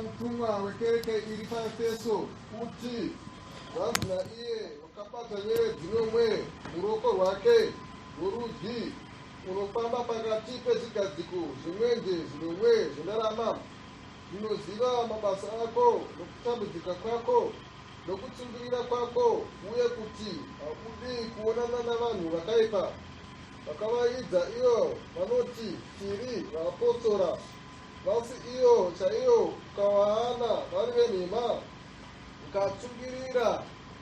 mtumwa wekereke iri paEfeso kuti vanhu naiye vakabata nyeredzi nomwe muruoko rwake rworudyi unofamba pakati pezvigadziko zvemwenje zvinomwe zvendarama. Ndinoziva mabasa ako nokutambudzika kwako nokutsungirira kwako, uye kuti haudi kuonana navanhu vakaipa vakavaidza iyo vanoti tiri vaapostora, vasi iyo chaiyo ukavahana vari venhema, ukatsungirira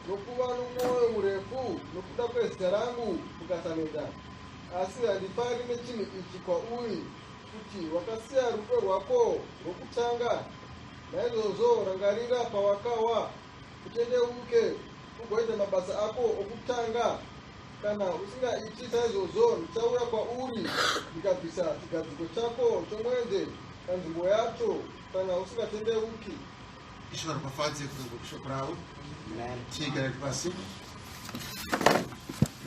nokuva nomwoyo murefu nokuda kwezita rangu ukasameda. Asi handifari nechinhu ichi kwauri, kuti wakasiya rudo rwako rwokutanga. Naizvozvo rangarira pawakawa, utendeuke ugoita mabasa ako okutanga. Kana usingaiti saizvozvo, ndichauya kwauri ndikabvisa chigadziko chako chomwenje panzvimbo yacho, kana usingatendeuki. Ishobora kubafaze kushoko rawe tigara pasi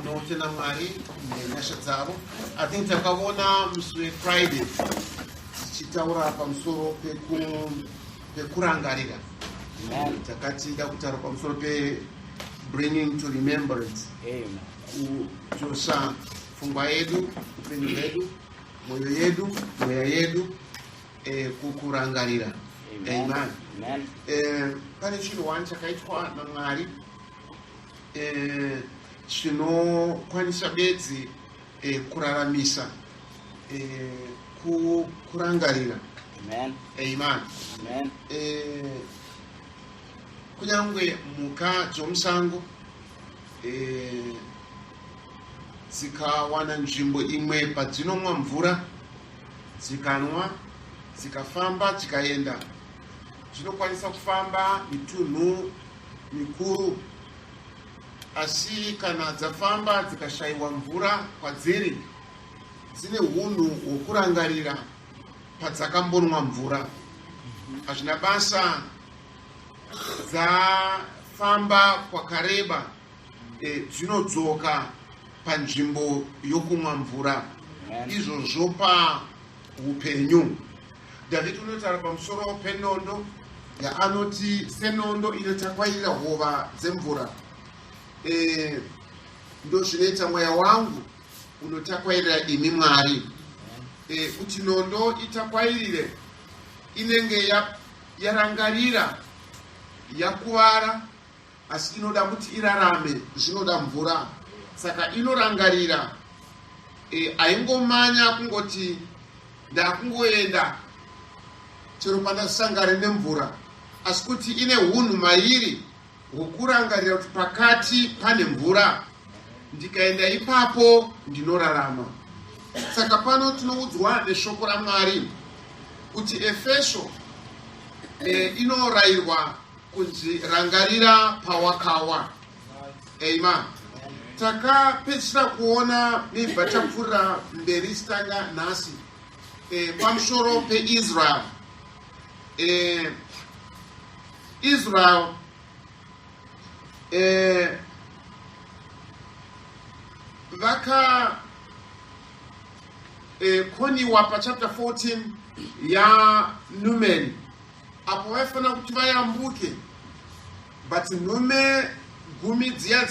notena Mwari nenyasha dzavo. I think takavona musi Friday tichitaura pamusoro pekurangarira. Takati takutaura pamusoro pe bringing to remembrance. Kuchosha pfungwa yedu, upenyu hwedu, mwoyo yedu, mweya yedu kukurangarira. Amen. Pane chinhu wani chakaitwa naMwari chinokwanisa bedzi kuraramisa kurangarira. Amen. Kunyangwe mhuka dzomusango dzikawana nzvimbo imwe padzinomwa mvura, dzikanwa, dzikafamba, dzikaenda, dzinokwanisa kufamba mitunhu mikuru. Asi kana dzafamba dzikashayiwa mvura kwadziri, dzine hunhu hwokurangarira padzakambonwa mvura. Hazvina basa dzafamba kwakareba, dzinodzoka panzvimbo yokumwa mvura. Izvozvo paupenyu. David unotaura pamusoro penondo yaanoti senondo inotakwairira hova dzemvura. Ndozvinoita mweya wangu unotakwairira imi Mwari. Kuti nondo itakwairire inenge yarangarira, yakuvara, asi inoda kuti irarame, zvinoda mvura. Saka inorangarira, haingomanya kungoti ndakungoenda chero pandasangana nemvura, asi kuti ine hunhu mairi hwokurangarira kuti pakati pane mvura, ndikaenda ipapo ndinorarama. Saka pano tinoudzwa neshoko raMwari kuti Efeso inorayirwa kunzi rangarira pawakawa. Amen. Takapedzisira kuona nebva tapfuurira mberi stanga nhasi pamusoro peIsrael. Israel vakakoniwa pachapter 14 yaNumeri, apo vaifanira kuti vayambuke, but nhume 10 dziya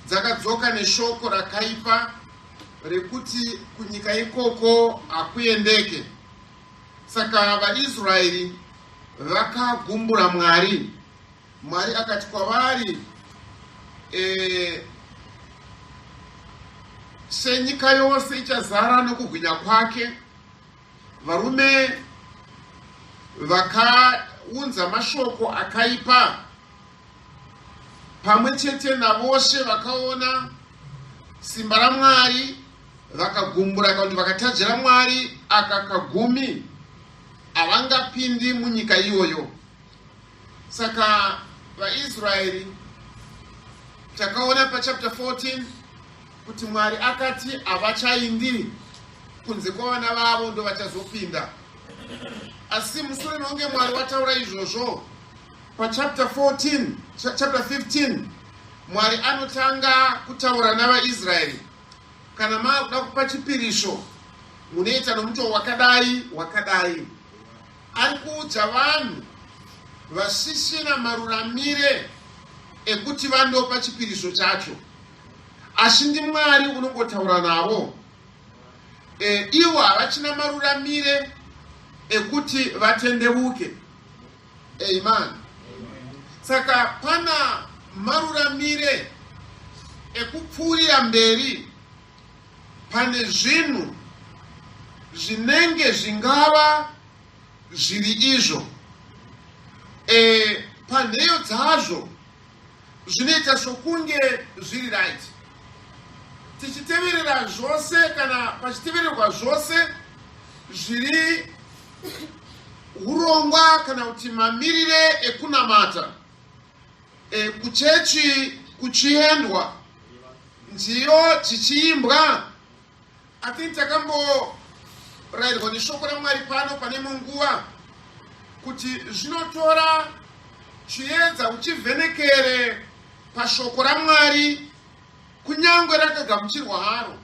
dzakadzoka neshoko rakaipa rekuti kunyika ikoko hakuendeke. Saka vaIsraeri vakagumbura Mwari. Mwari akati kwavari, senyika yose ichazara nokubwinya kwake, varume vakaunza mashoko akaipa pamwe chete navose vakaona simba raMwari, vakagumbura kuti vakatadzira Mwari akakagumi havangapindi munyika iyoyo. Saka vaIsraeri takaona pachapter 14 kuti Mwari akati havachaindi kunze kwavana vavo ndo vachazopinda. Asi mushure mekunge Mwari wataura izvozvo, pachapter 15 Mwari anotanga kutaura navaIsraeri, kana makuda kupa chipiriso munoita nomuto wakadai. ari kuudza vanhu vasisina maruramire ekuti vandopa chipiriso chacho, asi ndi Mwari unongotaura navo. Ivo havachina maruramire ekuti vatendeuke. Amen. Saka pana maruramire ekupfuurira mberi pane zvinhu zvinenge zvingava zviri izvo. Panheyo dzazvo zvinoita sokunge zviri right. Tichiteverera zvose kana pachitevererwa zvose zviri urongwa kana kuti mamirire ekunamata, kuchechi kuchiendwa, nziyo dzichiimbwa. Ati takamborayirwa neshoko raMwari pano pane munguva kuti zvinotora chiedza uchivhenekere pashoko raMwari kunyangwe rakagamuchirwa haro.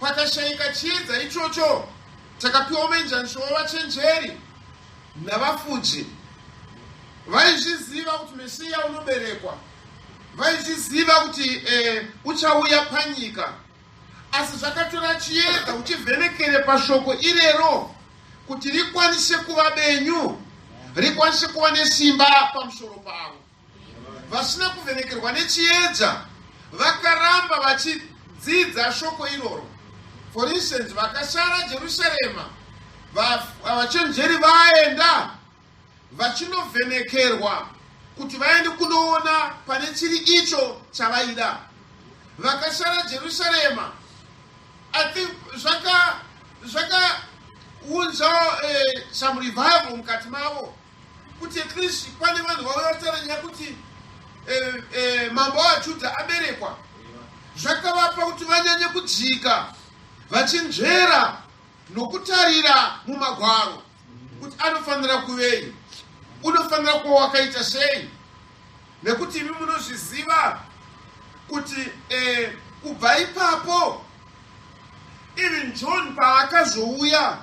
Pakashayika chiedza ichocho, takapiwa muenzaniso wavachenjeri navafudzi. Vaizviziva kuti Mesiya unoberekwa, vaizviziva kuti uchauya panyika, asi zvakatora chiedza uchivhenekere pashoko irero kuti rikwanise kuva benyu, rikwanise kuva nesimba pamusoro pavo. Vasina kuvhenekerwa nechiedza vakaramba vachidzidza shoko iroro. For instance, vakasara Jerusalema, vachenjeri vaenda vachinovhenekerwa kuti vaende kunoona pane chiri icho chavaida. Vakasara Jerusalema, I think zvakaunza some revival mukati mavo, kuti at least pane vanhu vavataranya kuti mambo waJudha aberekwa. Zvakavapa kuti vanyanye kudzika vachinzvera nokutarira mumagwaro kuti anofanira kuvei, unofanira kuva wakaita sei, nekuti imi munozviziva kuti kubva ipapo even John paakazouya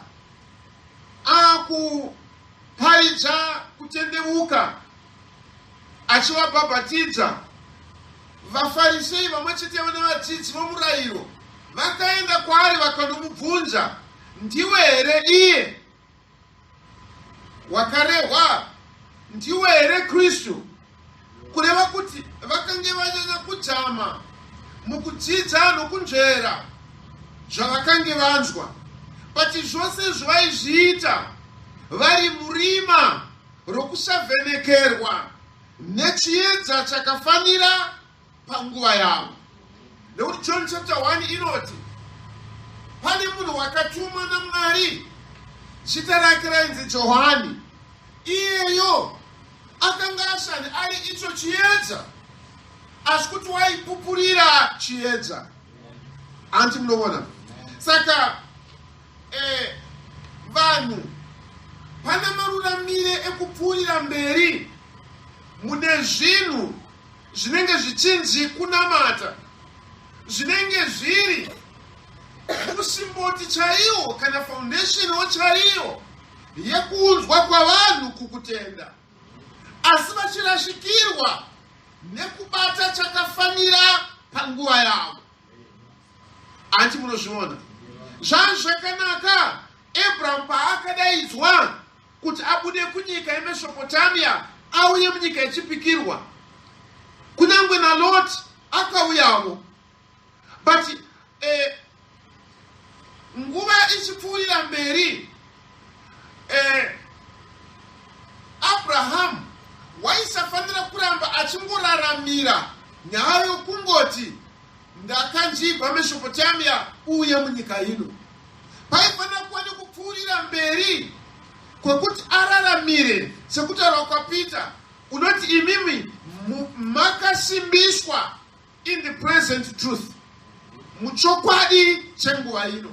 akuparidza kutendeuka achivabhabhatidza, vaFarisei vamwe chete navadzidzi vomurayiro vakaenda kwaari vakanomubvunza, ndiwe here iye wakarehwa? Ndiwe here Kristu? Kureva kuti vakange vanyanya kudhama mukudzidza nokunzvera zvavakange vanzwa, but zvose zvaizviita vari murima rokusavhenekerwa nechiedza chakafanira panguva yavo. Nekuti John chapter 1 inoti pane munhu wakatumwa naMwari, zita rake rainzi Johani. Iyeyo akanga asani ari icho chiedza, asi kuti waipupurira chiedza. Anti munoona? Saka vanhu pane maruramire ekupfuurira mberi mune zvinhu zvinenge zvichinzi kunamata, zvinenge zviri musimboti chaiwo kana foundation chaiwo yekuunzwa kwavanhu kukutenda, asi vachirashikirwa nekubata chakafanira panguva yavo. Anti munozviona? Zvakanaka Abraham paakadaidzwa kuti abude kunyika yeMesopotamia auye munyika yechipikirwa, kunyange naLot akauyawo, but nguva ichipfuurira mberi Abraham waisafanira kuramba achimboraramira nyaya yokungoti ndakanzvigwa Mesopotamia uye munyika ino. Paifanira kuva nekupfuurira mberi kwekuti araramire sekutaura kwaPita, unoti imimi makasimbiswa in the present truth, muchokwadi chenguva ino.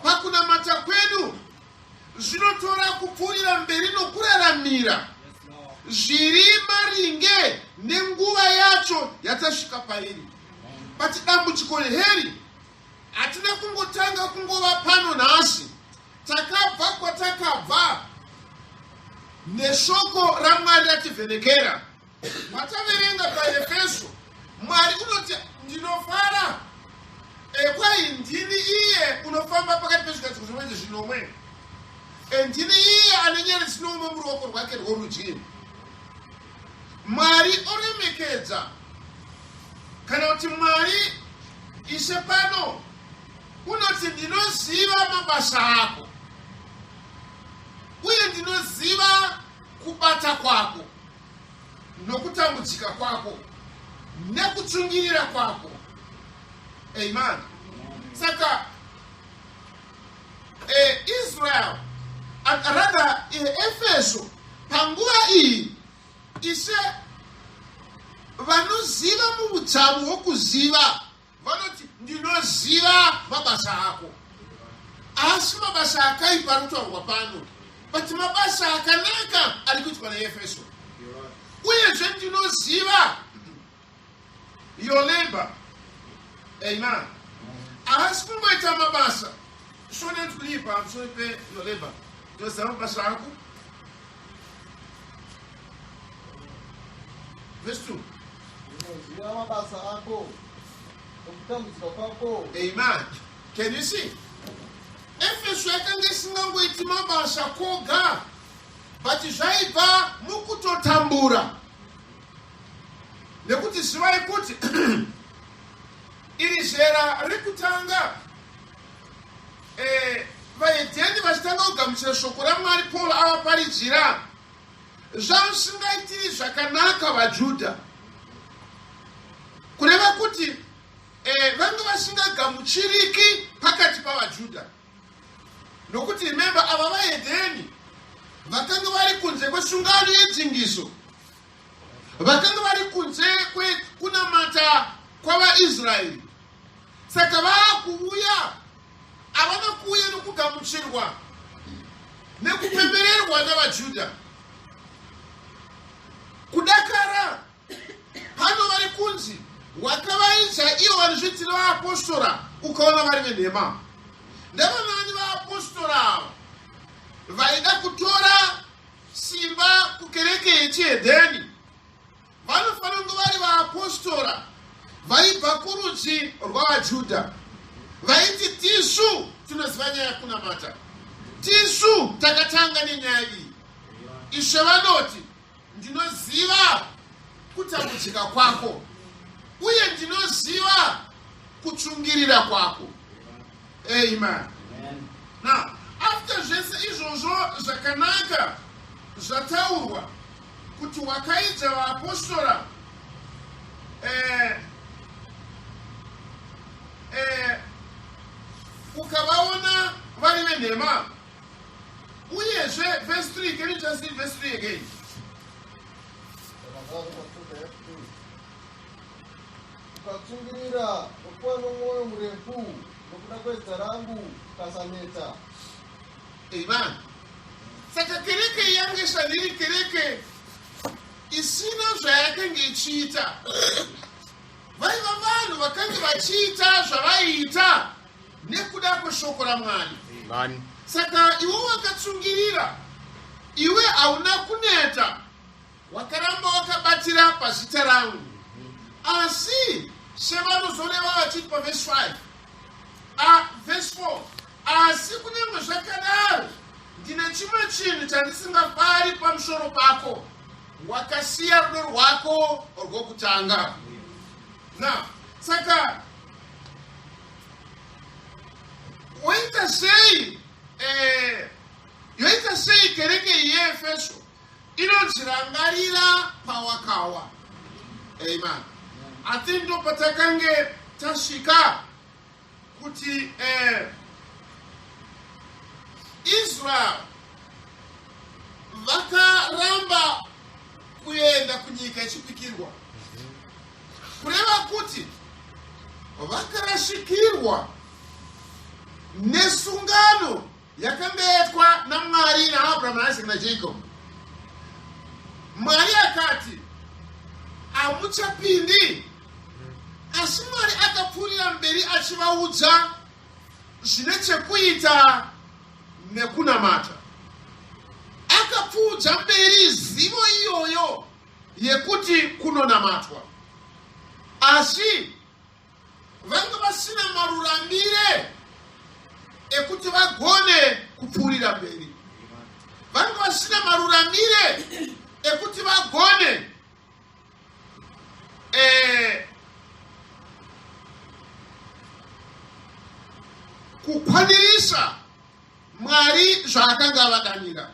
Pakunamata kwedu zvinotora kupfuurira mberi nokuraramira zviri maringe nenguva yacho yatasvika pairi. But dambudziko heri hatina kungotanga kungova pano nhasi, takabva kwatakabva neshoko ramwari rativhenekera. Mataverenga paEfeso, Mwari unoti ndinofara kwai ndini iye unofamba pakati pezvigadziko zvimwe zvinomwe, ndini iye ane nyere dzinomwe muruoko rwake rworudyi. Mwari oremekedza kana kuti Mwari ishe pano unoti ndinoziva mabasa ako uye ndinoziva kubata kwako nokutambudzika kwako nekutsungirira kwako. Amen. Saka Israel rather Efeso panguva iyi ishe vanoziva muutsamu hwokuziva vanoti ndinoziva mabasa ako, asi mabasa akaipa ari kutaurwa pano, but mabasa akanaka ari kuitwa naEfeso. Uyezve ndinoziva your labor. Amen. Asi kungoita mabasa Shona tulipa pamusoro pe your labor. Ndinoziva mabasa ako. Verse 2. Ndinoziva mabasa ako nokutambudzika kwako. Amen. Can you see? Efeso yakanga isingangoiti mabasa koga, but zvaibva mukutotambura. Nekuti ziva rekuti iri zera rekutanga vaedheni vachitanga kugamuchira shoko raMwari, Paul avaparidzira zvamusingaitiri zvakanaka vaJudha, kureva kuti vanga vasingagamuchiriki pakati pavaJudha. Nokuti remember ava vaedheni vakanga vari kunze kwesungano yedzingiso, vakanga vari kunze kunamata kwavaIsraeri. Saka vaakuuya havana kuuya nokugamuchirwa nekupembererwa navaJudha. Kudakara pano vari kunzi wakavaidza ivo vanozvitira vaapostora ukaona vari venhema. Ndavanani vaapostora ava vaida kutora simba kukereke yechihedheni vanofanira kunge vari vaapostora vaibva kurudzi rwavaJudha, vaiti tisu tinoziva nyaya yakunamata, tisu takatanga nenyaya iyi. Ishe vanoti ndinoziva kutambudzika kwako uye ndinoziva kutsungirira kwako. Amen. Now, after zvese izvozvo zvakanaka zvataurwa kuti wakaidza vaapostora ukavaona vari venhema, uyezve verse 3, can you just read verse 3 again? Ukatsungirira nokuva nomwoyo murefu nokuda kwezita rangu ukasaneta. Amen. Saka kereke yange shandiri kereke isina zvayakanga ichiita. Vaiva vanhu vakanga vachiita zvavaiita nekuda kweshoko raMwari. Saka iwe wakatsungirira, iwe hauna kuneta, wakaramba wakabatira pazita rangu. Asi sevanozoreva vachiti paverse 5 verse 4, asi kunyange zvakadaro ndine chimwe chinhu chandisingafari pamusoro pako, wakasiya rudo rwako rwokutanga. Now, saka yoita sei kereke yeEfeso inonzirangarira pawakawa. Amen. Ati ndo patakange tasvika kuti Israel vakaramba kuenda kunyika yechipikirwa, kureva kuti vakarashikirwa nesungano yakanga yaitwa naMwari naAbraham naIsaac naJacob. Mwari akati hamuchapindi, asi Mwari akapfuurira mberi achivaudza zvine chekuita nekunamata. Akapfuudza chamberi zivo iyoyo yekuti kunonamatwa, asi vanga vasina maruramire ekuti vagone kupfuurira mberi, vanga vasina maruramire ekuti vagone kukwanirisa Mwari zvaakanga vadanira.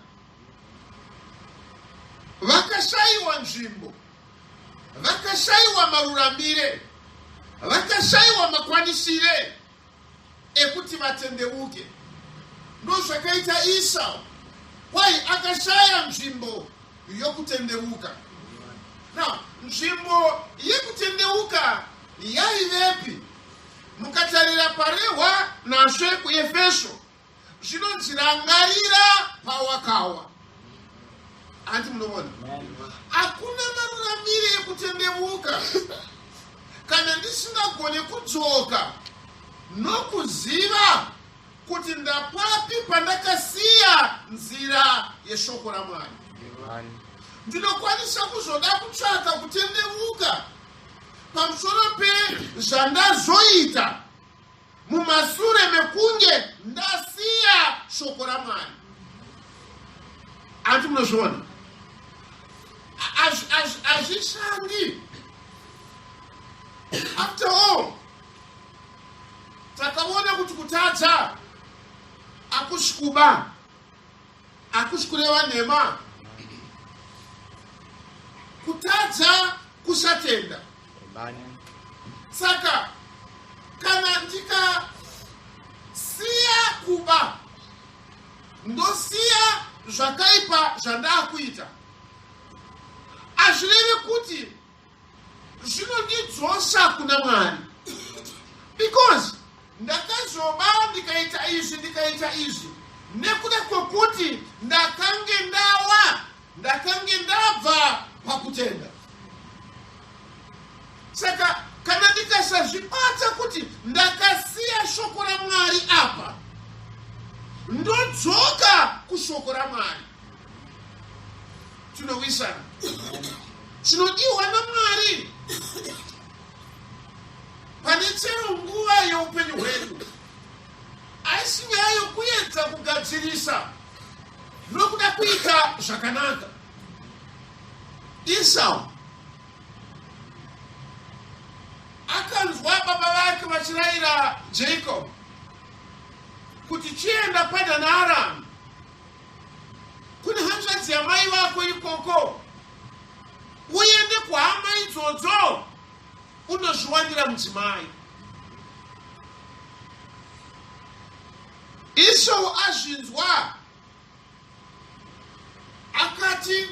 Vakashaiwa nzvimbo, vakashaiwa maruramire, vakashaiwa makwanisire ekuti vatendeuke. Ndozvakaita Esau, kwai akashaya nzvimbo yokutendeuka. Na nzvimbo yekutendeuka yaivepi? Mukatarira parehwa nasve kuEfeso, zvinonzirangarira pawakawa. Anti munoona? Hakuna maruramire ekutendeuka kana ndisingagone kudzoka nokuziva kuti ndapapi pandakasiya nzira yeshoko raMwari. Ndinokwanisa kuzoda kutsvaka kutendeuka pamusoro pezvandazoita mumashure mekunge ndasiya shoko raMwari. Anti munozviona? Azvishandi. After all, takaona kuti kutadza akusi kuba, akusi kureva nhema. Kutadza kusatenda. Saka kana ndikasiya kuba, ndosiya zvakaipa zvandakuita, azvirevi kuti zvinondidzosa kuna Mwari, because ndakazoba ndikaita izvi nekuda kwekuti ndakange ndabva pakutenda. Saka kana ndikasazvibata kuti ndakasiya shoko raMwari apa, ndodzoka kushoko raMwari, tinowisana. Tinodiwa naMwari pane chero nguva yeupenyu hwedu, asi nyaya yokuedza kugadzirisa nokuda kuita zvakanaka. Esau akanzwa baba vake vachirayira Jacob kuti chienda Padan Aram, kune hanzvadzi yamai vako ikoko, uende kuhama idzodzo unozviwanira mudzimai. Esau azvinzwa akati,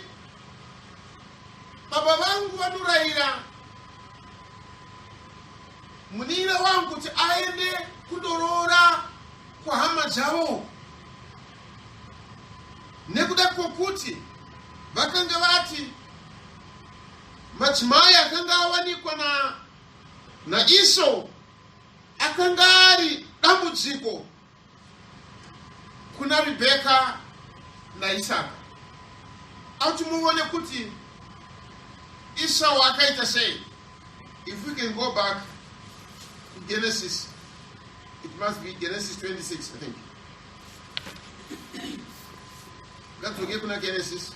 baba vangu vanorayira munira wangu kuti aende kundorora kuhama dzavo, nekuda kwokuti vakanga vati madzimai akanga awanikwa na Esau akanga ari dambudziko kuna Rebeka naIsaka. Auti muone kuti Esau akaita sei. If we can go back to Genesis, it must be Genesis 26, I think. Let's forget kuna Genesis.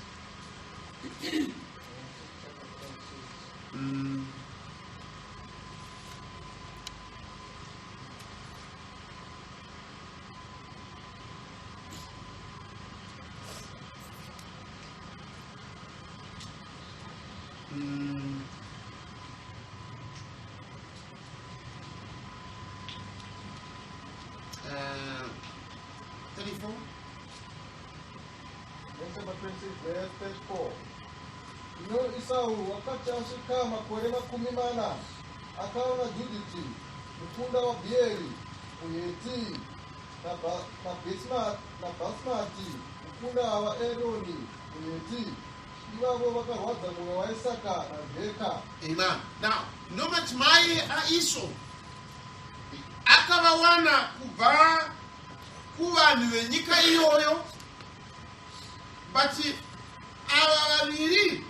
Verse 34. Esau wakati asvika makore 40 akaona Juditi mukunda waBheeri muHeti naBhasemati mukunda waEroni muHeti, ivavo vakarwadza mwoyo waIsaka naRebeka. Amen. Now, no madzimai aEsau akavawana kubva kuvanhu venyika iyoyo, but ava vaviri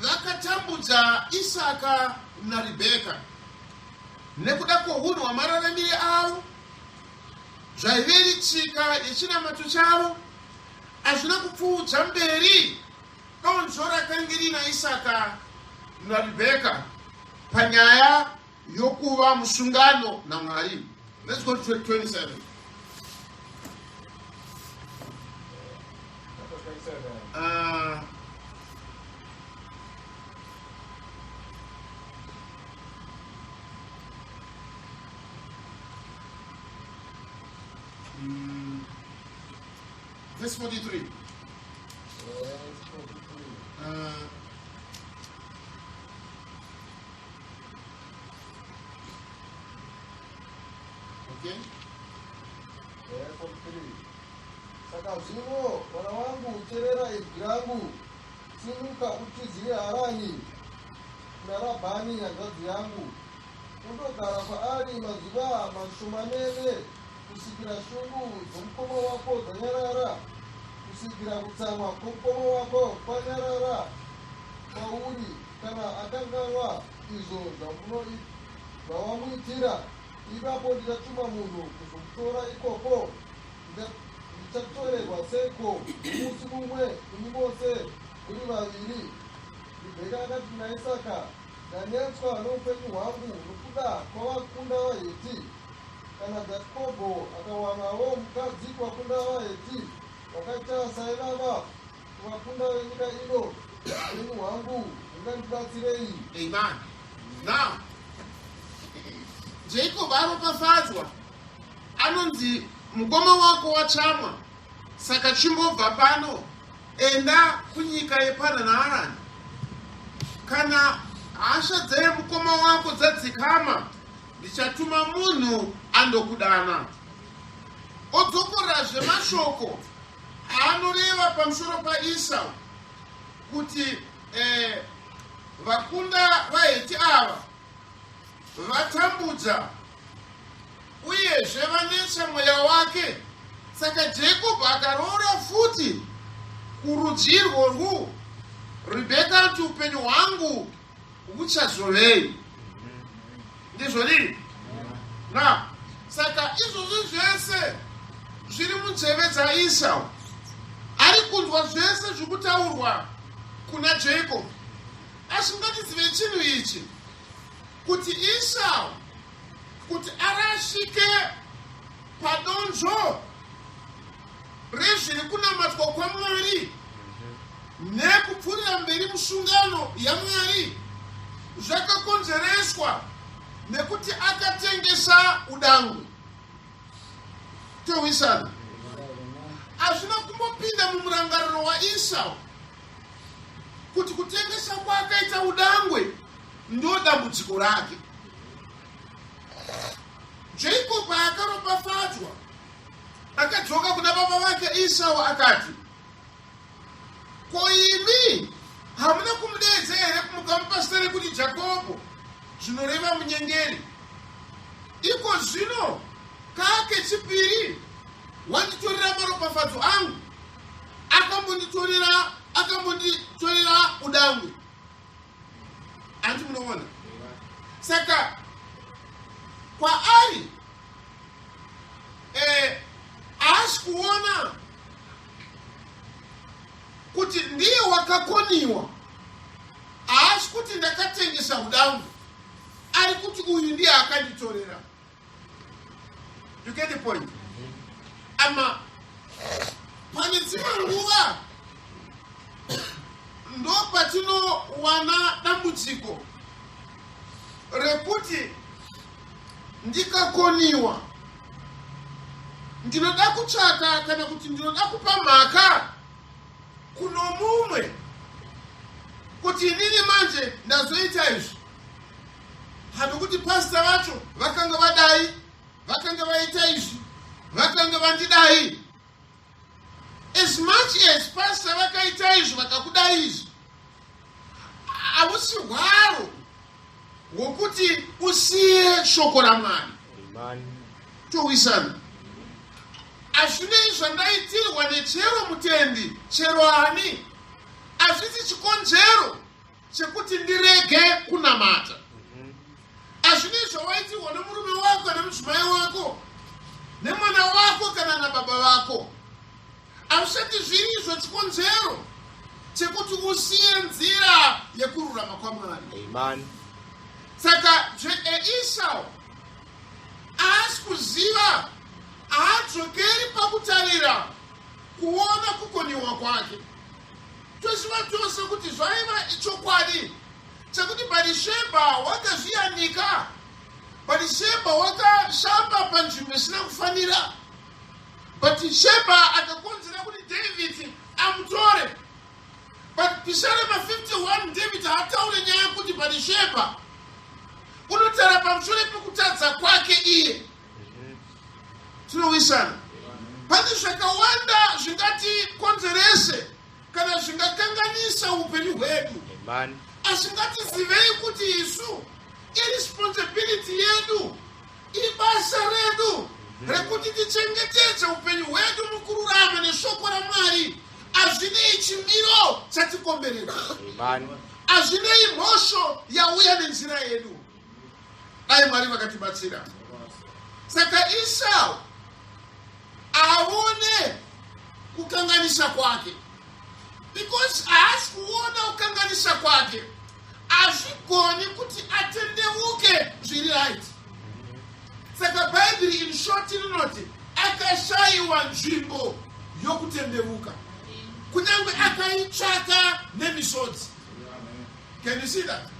vakatambudza Isaka naRebheka nekuda kwounhu hwamararamire avo, zvaive tsika yechinamato chavo. Hazvina kupfuudza mberi donzvo rakanga rina Isaka naRebheka panyaya yokuva musungano naMwari. Let's go to 27. Verse 43. Okay. Saka zvino mwana wangu teerera ibvi rangu, simuka utiziye Harani kuna Rabhani hanzvadzi yangu, undogara kwaari mazuva mashomanene, kusvikira shungu dzomukoma wako dzanyarara, kusvikira kutsamwa kwomukoma wako kwanyarara kwauri, kana akanganwa izvo zvawamuitira. Ipapo ndichatuma munhu kuzomutora ikoko, ndichatorerwa seko musi mumwe imi mose muri vaviri. Rebheka akati kuna Isaka, ndanetswa noupenyu hwangu nokuda kwavakunda vaHeti. Kana Jakobho akawanawo mukadzi kuvakunda vaHeti vakaita saivava kuvakunda venyika ino, upenyu hwangu hungandibatsirei? Amen. Now, Jacob aropafadzwa, anonzi mukoma wako wachamwa, saka chimbobva pano enda kunyika yepana naHarani. Kana hasha dzemukoma wako dzadzikama, ndichatuma munhu andokudana. Odzokorazve mashoko aanoreva pamusoro paEsau kuti vakunda vaHeti ava vatambudza uyezve vanetsa mweya wake. Saka Jacob akaroora futi kurudyi rworwu. Rebheka ati upenyu hwangu huchazovei. Ndizvo riri. Na saka izvozvi zvese zviri munzeve dzaEsau. Ari kunzwa zvese zvikutaurwa kuna Jacob. Asi ngatizive chinhu ichi, kuti Esau kuti arashike padonzvo rezviri kunamatwa kwaMwari nekupfuurira mberi musungano yaMwari, zvakakonzereswa nekuti akatengesa udangu. Towisana, hazvina kumbopinda mumurangariro waEsau kuti kutengesa kwaakaita udangwe ndo dambudziko rake. Jacob akaropafadzwa, akadzoka kuna baba vake Esau akati, ko imi hamuna kumudeedza here kumukamupa zita rekuti Jakobho, zvinoreva munyengeri? Iko zvino kake chipiri wanditorera maropafadzo angu, akambonditorera udangwe. Anti munoona? Saka kwaari haasi kuona kuti ndiye wakakoniwa, haasi kuti ndakatengesa udangwe, ari kuti uyu ndiye akanditorera. You get the point? Ama pane dzimwe nguva ndo patinowana dambudziko rekuti ndikakoniwa, ndinoda kutsvaka kana kuti ndinoda kupa mhaka kuno mumwe kuti inini manje ndazoita izvi. Handikuti pastor vacho vakanga vadai, vakanga vaita izvi, vakanga vandidai. As much as pastor vakaita izvi vakakudai izvi, hausi hwaro hwokuti usiye shoko raMwari. Towisana, hazvinei zvandaitirwa nechero mutendi, chero ani, hazvisi chikonzero chekuti ndirege kunamata. Hazvine zvawaitirwa nemurume wako nemudzimai wako nemwana wako kana nababa vako. Hazvisati zviri izvo chikonzero chekuti usiye nzira yekururama kwaMwari. Amen. Saka Esau haasi kuziva, haadzokeri pakutarira kuona kukoniwa kwake. Toziva tose kuti zvaiva chokwadi chekuti Bharishebha wakazviyanika, Bharishebha wakashamba panzvimbo isina kufanira. Bharishebha akakonzera kuti David amutore. But Psalm 51 David hataure nyaya yekuti Bharishebha unotara pamusoro pekutadza kwake iye. Tinowisana. Pane zvakawanda zvingatikonzerese kana zvingakanganisa upenyu hwedu. Amen. Asi ngatizivei kuti isu irresponsibility yedu, ibasa redu rekuti tichengetedze upenyu hwedu mukururama neshoko raMwari. Hazvinei chimiro chatikomberedza. Amen. Hazvinei mhosho yauya nenzira yedu. Dai Mwari vakatibatsira. Saka Esau aone kukanganisa kwake. Because haasi kuona kukanganisa kwake, hazvigoni kuti atendeuke zviri right. Saka Bible in short inoti akashayiwa nzvimbo yokutendeuka. Kunyangwe akaitsvaka nemisodzi. Can you see that?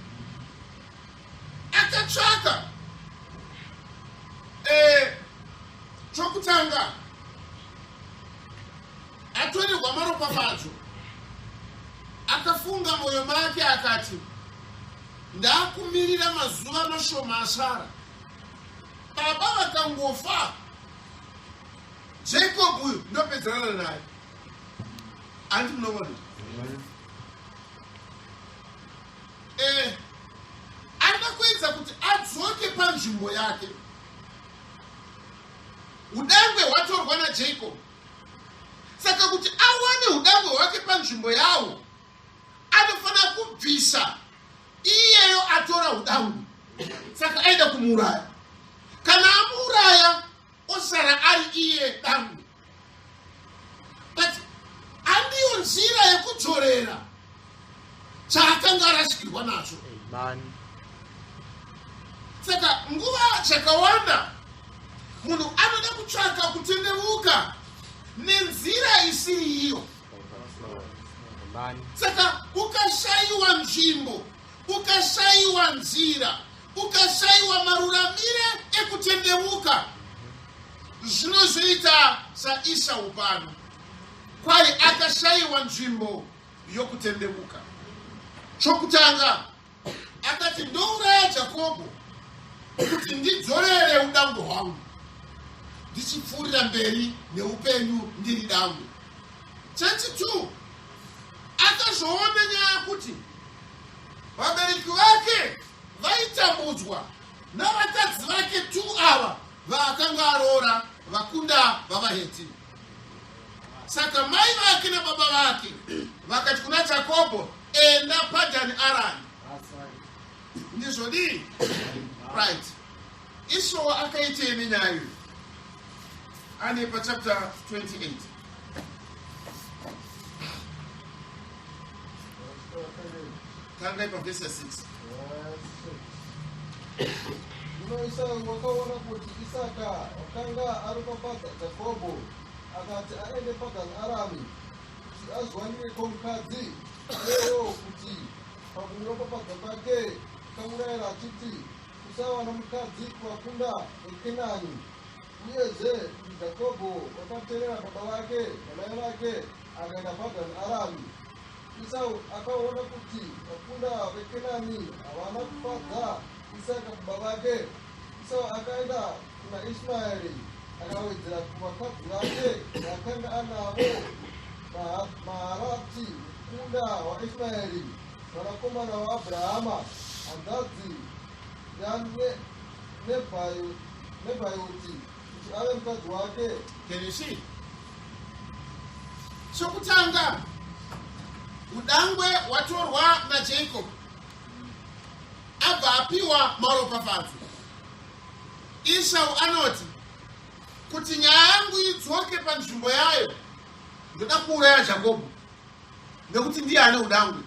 Akatsvaka chokutanga atorerwa maropafadzo, akafunga moyo make akati ndakumirira mazuva mashoma asara. Baba vakangofa, Jacob uyu ndopedzerana naye. Andi munoona anokuedza kuti adzoke panzvimbo yake. Udangwe hwatorwa naJacob. Saka kuti awane udangwe hwake panzvimbo yawo, anofanira kubvisa iyeyo atora udangwe. Saka aida kumuuraya. Kana amuuraya, osara ari iye dangwe. But andiyo nzira yekudzorera chaakanga arasikirwa nacho. Amen. Saka nguva chakawanda munhu anoda kutsvaka kutendeuka nenzira isiri iyo. Amen. Saka ukashayiwa nzvimbo, ukashayiwa nzira, ukashayiwa maruramire ekutendeuka, zvinozoita saEsau pano. Kwai akashayiwa nzvimbo yokutendeuka. Chokutanga akati ndouraya Jakobho kuti ndidzorere udangwe hwangu, ndichipfuurira mberi neupenyu ndiri dangwe. Chechitatu akazoona nyaya kuti vabereki vake vaitambudzwa navakadzi vake 2 ava vaakanga aroora vakunda vavaHeti. Saka mai vake nababa vake vakati kuna Jakobho, enda Padhani Arani. Ndizvodi? Right. Esau akaitei nenyaya iyi? Ane pachapter 28. Tanga pavhesi 6. Zvino Esau wakaona kuti Isaka wakanga ari papadza Jakobho, akati aende Padhani Arami kuti azwanireko mukadzi iyeyo, kuti pakuropafadza kwake akamurayira achiti usawa nomukadzi kuvakunda veKenani. Uyezve Jakobho wakateerera baba vake namai vake akaenda Padhani Arami. Esau akaona kuti vakunda veKenani havana kufadza Isaka baba vake. Esau akaenda kuna Ismaeri akawedzera kuvakadzi vake vaakanga anavo Maharati, mukunda waIsmaeri, mwanakomana waAbhurahama, hanzvadzi yaNebhayoti, kuti ave mukadzi wake. Can you see? Chokutanga udangwe watorwa naJacob abva apiwa maropafadzo. Esau anoti kuti nyaya yangu idzoke panzvimbo yayo, ndoda kuuraya Jacob nekuti ndiye ane udangwe.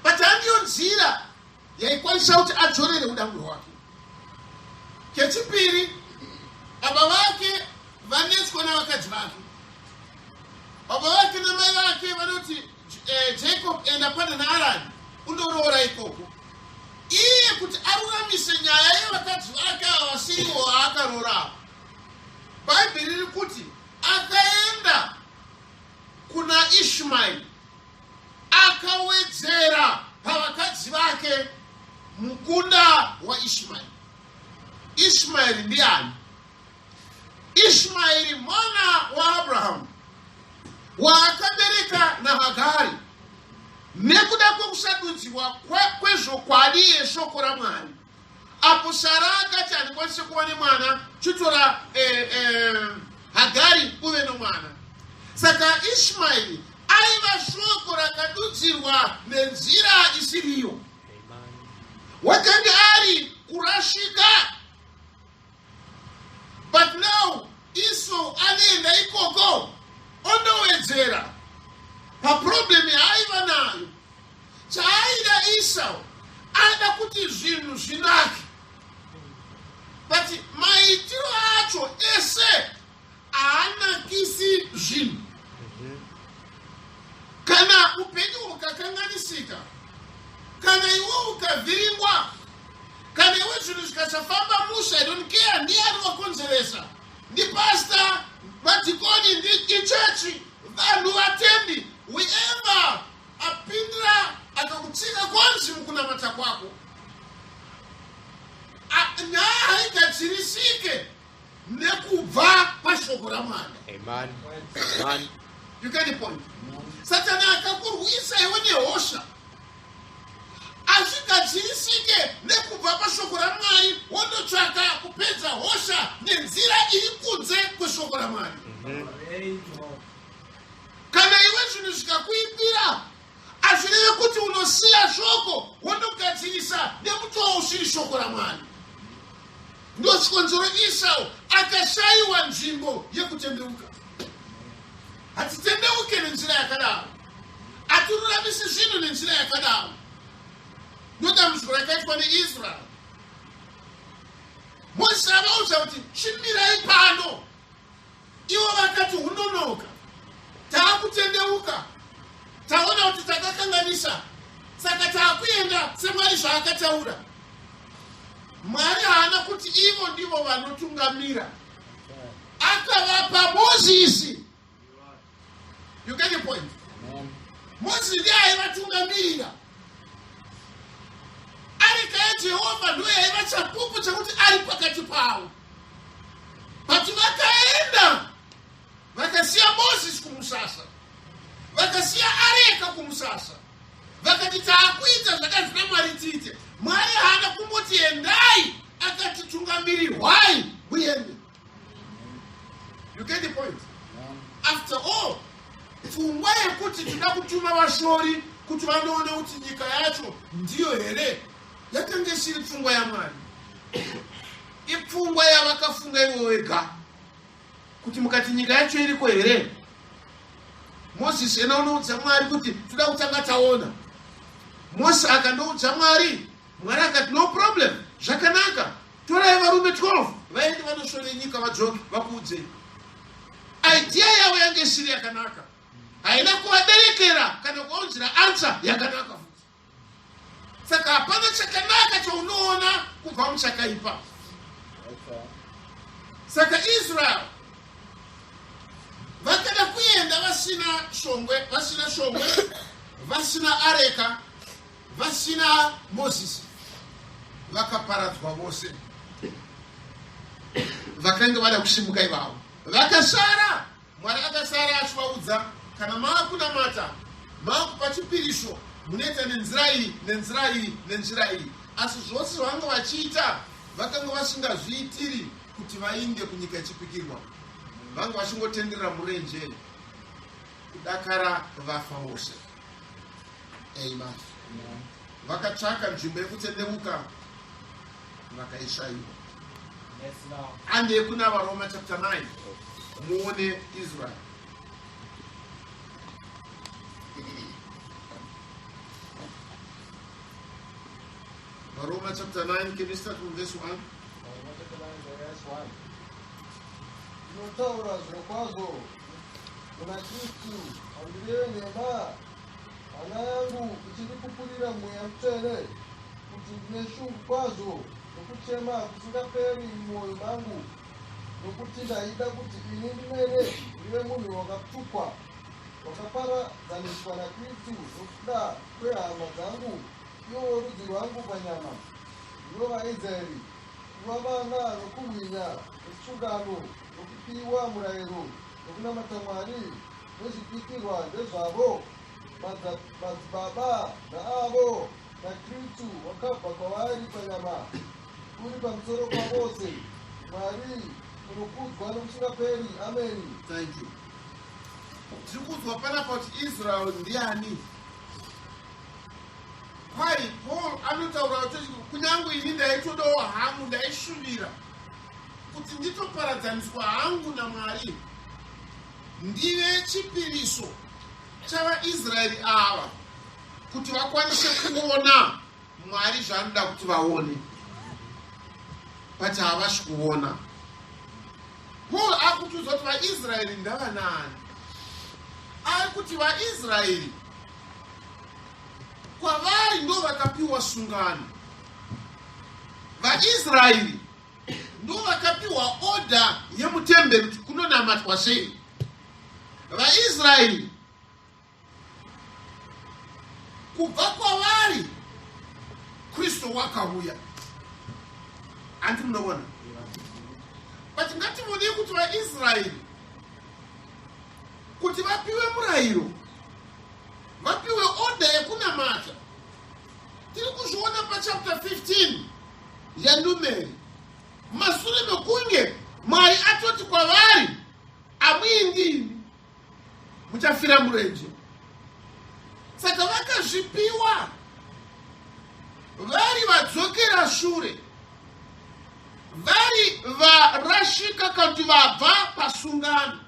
But handiyo nzira yaikwanisa kuti adzorere udangwe hwake. Chechipiri, baba vake vanetswa navakadzi vake. Baba vake namai vake vanoti Jacob enda pana naArani undoroora ikoko. Iye kuti aruramise nyaya yevakadzi vake avasiriwo aakaroora. Bhaibheri riri kuti akaenda kuna Ishmaeri akawedzera pavakadzi vake mukunda waIshmaeri. Ishmaeri ndiani? Ishmaeri mwana waAbrahamu waakabereka naHagari nekuda kwekusadudzirwa kwezvokwadi yeshoko raMwari. Apo Sara akati handikwanise kuva nemwana, chitora Hagari uve nomwana. Saka Ishmaeri aiva shoko rakadudzirwa nenzira isiriyo. Wakanga ari kurashika. But now Esau anaenda ikoko ondowedzera paproblem yaaiva nayo. Chaaida Esau aida kuti zvinhu zvinake, but maitiro acho ese haanakisi zvinhu. Kana upenyu hukakanganisika, kana iwe ukavhiringwa, kana iwe zvinhu zvikasafamba musha, I don't care ndiani wakonzeresa, ndi pastor, madhikoni, ndi ichechi, vanhu vatendi, whoever apindira akakutsika kwanzi mukunamata kwako, nyaya haigadzirisike nekubva pashoko raMwari. Amen. You get the point? Satani akakurwisa iwe nehosha, azvigadzirisike nekubva pashoko raMwari wondotsvaka kupedza hosha nenzira iri kunze kweshoko raMwari. Kana iwe zvinhu zvikakuipira, azvireve kuti unosiya shoko wondogadzirisa nemutoo usiri shoko raMwari. Ndo chikonzero Esau akashayiwa nzvimbo yekutendeuka. Hatitendeuke nenzira yakadaro, hatiruramisi zvinhu nenzira yakadaro. Ndodambudziko rakaitwa neIsraeri. Mozisi avaudza kuti chimirai pano. Ivo vakati hunonoka, taakutendeuka, taona kuti takakanganisa, saka taakuenda seMwari zvaakataura. Mwari haana kuti ivo ndivo vanotungamira, akavapa Mozisi. You get the point? Mozisi ndiye aivatungamirira. Areka yaJehovha ndiyo yaiva chapupu chakuti ari pakati pavo. But vakaenda vakasiya Mozisi kumusasa, vakasiya areka kumusasa, vakati taakuita zvakanzi naMwari tiite. Mwari haana kumoti endai, akati tungamirirwai muende. You get the point? After all, pfungwa yekuti tinoda kutuma vashori kuti vanoona kuti nyika yacho ndiyo here yakanga isiri pfungwa yaMwari. Ipfungwa yavakafunga ivo vega kuti mukati nyika yacho iriko here. Mozisi enoudza Mwari kuti toda kutanga taona. Mozisi akandoudza Mwari, Mwari akati no problem, zvakanaka, torai varume 12 vaende vanosvore nyika vadzoke vakuudzei. Idea yavo yange isiri yakanaka, haina kuvaberekera kana kuvaunzira answer yakanaka futi. Saka hapana chakanaka chaunoona kubva muchakaipa. Saka Israel vakada kuenda vasina shongwe, vasina areka, vasina Mozisi, vakaparadzwa vose. Vakanga vada kusimuka ivavo, vakasara. Mwari akasara achivaudza, kana maakunamata, maakupa chipiriso, munoita nenzira iyi, nenzira iyi, nenzira iyi. Asi zvose zvavanga vachiita, vakanga vasingazviitiri kuti vainde kunyika yechipikirwa. Vanga vachingotenderera murenje, kudakara vafa vose. Amen. Vakatsvaka nzvimbo yekutendeuka vakaishaiwa. And kuna Varoma chapter 9 muone Israel. Varoma chapter 9, can you start from verse 1? Inotaura zvirokwazvo muna Kristu andiriye nhema, hana yangu ichiripupurira mweya mutsvene, kuti ndine shungu kwazvo nokuchema kusingaperi mumwoyo mangu, nokuti ndaida kuti ini ndimene ndive munhu wakatukwa, wakaparadzaniswa naKristu nokuda kwehama dzangu, ivo rudzi rwangu panyama, ivo vaIsraeri, kuva vana nokubwinya nesungano nokupiwa murayiro nokunamata Mwari nezvipitirwa ndezvavo madzibaba naavo naKristu wakabva kwavari panyama, uri pamusoro pavose, Mwari unokudzwa nokusingaperi. Ameni. Thank you. Tiri kudzwa panapa kuti Israel ndiani? Kwai Paul anotaura kuti kunyange ini ndaitodawo hangu, ndaishuvira kuti nditoparadzaniswa hangu naMwari, ndive chipiriso chavaIsraeri ava, kuti vakwanise kuona Mwari zvaanoda kuti vaone, but havasi kuona. Paul akutiudza kuti vaIsraeri ndavanani. Ari kuti vaIsraeri kwavari ndo vakapiwa sungano, vaIsraeri ndo vakapiwa oda yemutemberi kuti kunonamatwa sei. VaIsraeri kubva kwavari Kristu wakauya. Andi munoona? But ngativone kuti vaIsraeri kuti vapiwe murayiro, vapiwe oda yekunamata, tiri kuzviona pachapter 15 yaNumeri. Mashure mekunge Mwari atoti kwavari, amuindini muchafira murenje. Saka vakazvipiwa vari vadzokera shure, vari varashika kuti vabva pasungano.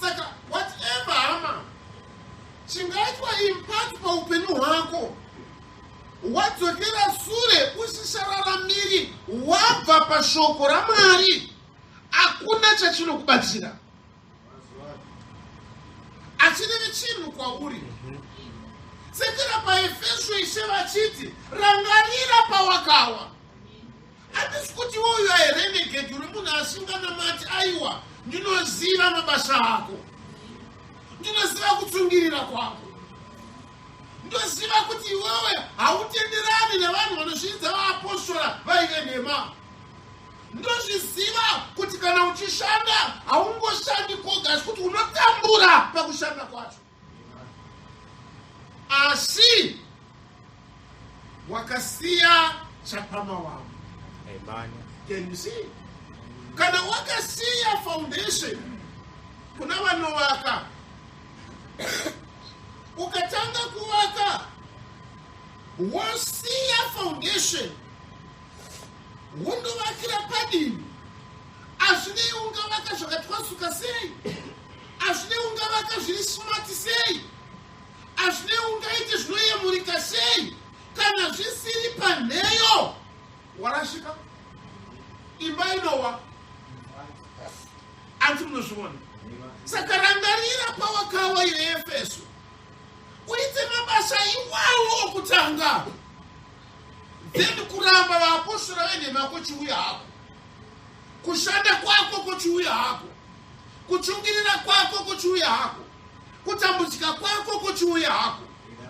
Saka whatever hama chingaitwa impact paupenyu hwako, wadzokera shure usisararamiri, wabva pashoko raMwari, hakuna chachinokubatsira, hachine chinhu kwauri. Sekera paEfeso ishe vachiti rangarira pawakawa. Hatisi kuti uyu airenegedi uri munhu asinganamati, aiwa ndinoziva mabasa ako, ndinoziva kutsungirira kwako, ndinoziva kuti iwewe hautenderani nevanhu vanosvidza vaapostora vaive nhema, ndozviziva kuti kana uchishanda haungoshandi koga, asi kuti unotambura pakushanda kwacho, asi wakasiya chapama wavo. Can you see? Kana wakasiya foundation, kuna vanovaka, ukatanga kuvaka, wasiya foundation, wundovakira padini, hazvinei ungavaka zvakatwasuka sei, hazvinei ungavaka zviri smart sei, hazvinei ungaite zvinoyemurika sei, kana zvisiri panheyo, warashika. Imba inowa. Anti munozviona. Saka rangarira pawakawa yeEfeso, uite mabasa iwawo okutanga, then kuramba vaapostora venhema kochiuya hako, kushanda kwako kochiuya hako, kutsungirira kwako kochiuya hako, kutambudzika kwako kochiuya hako,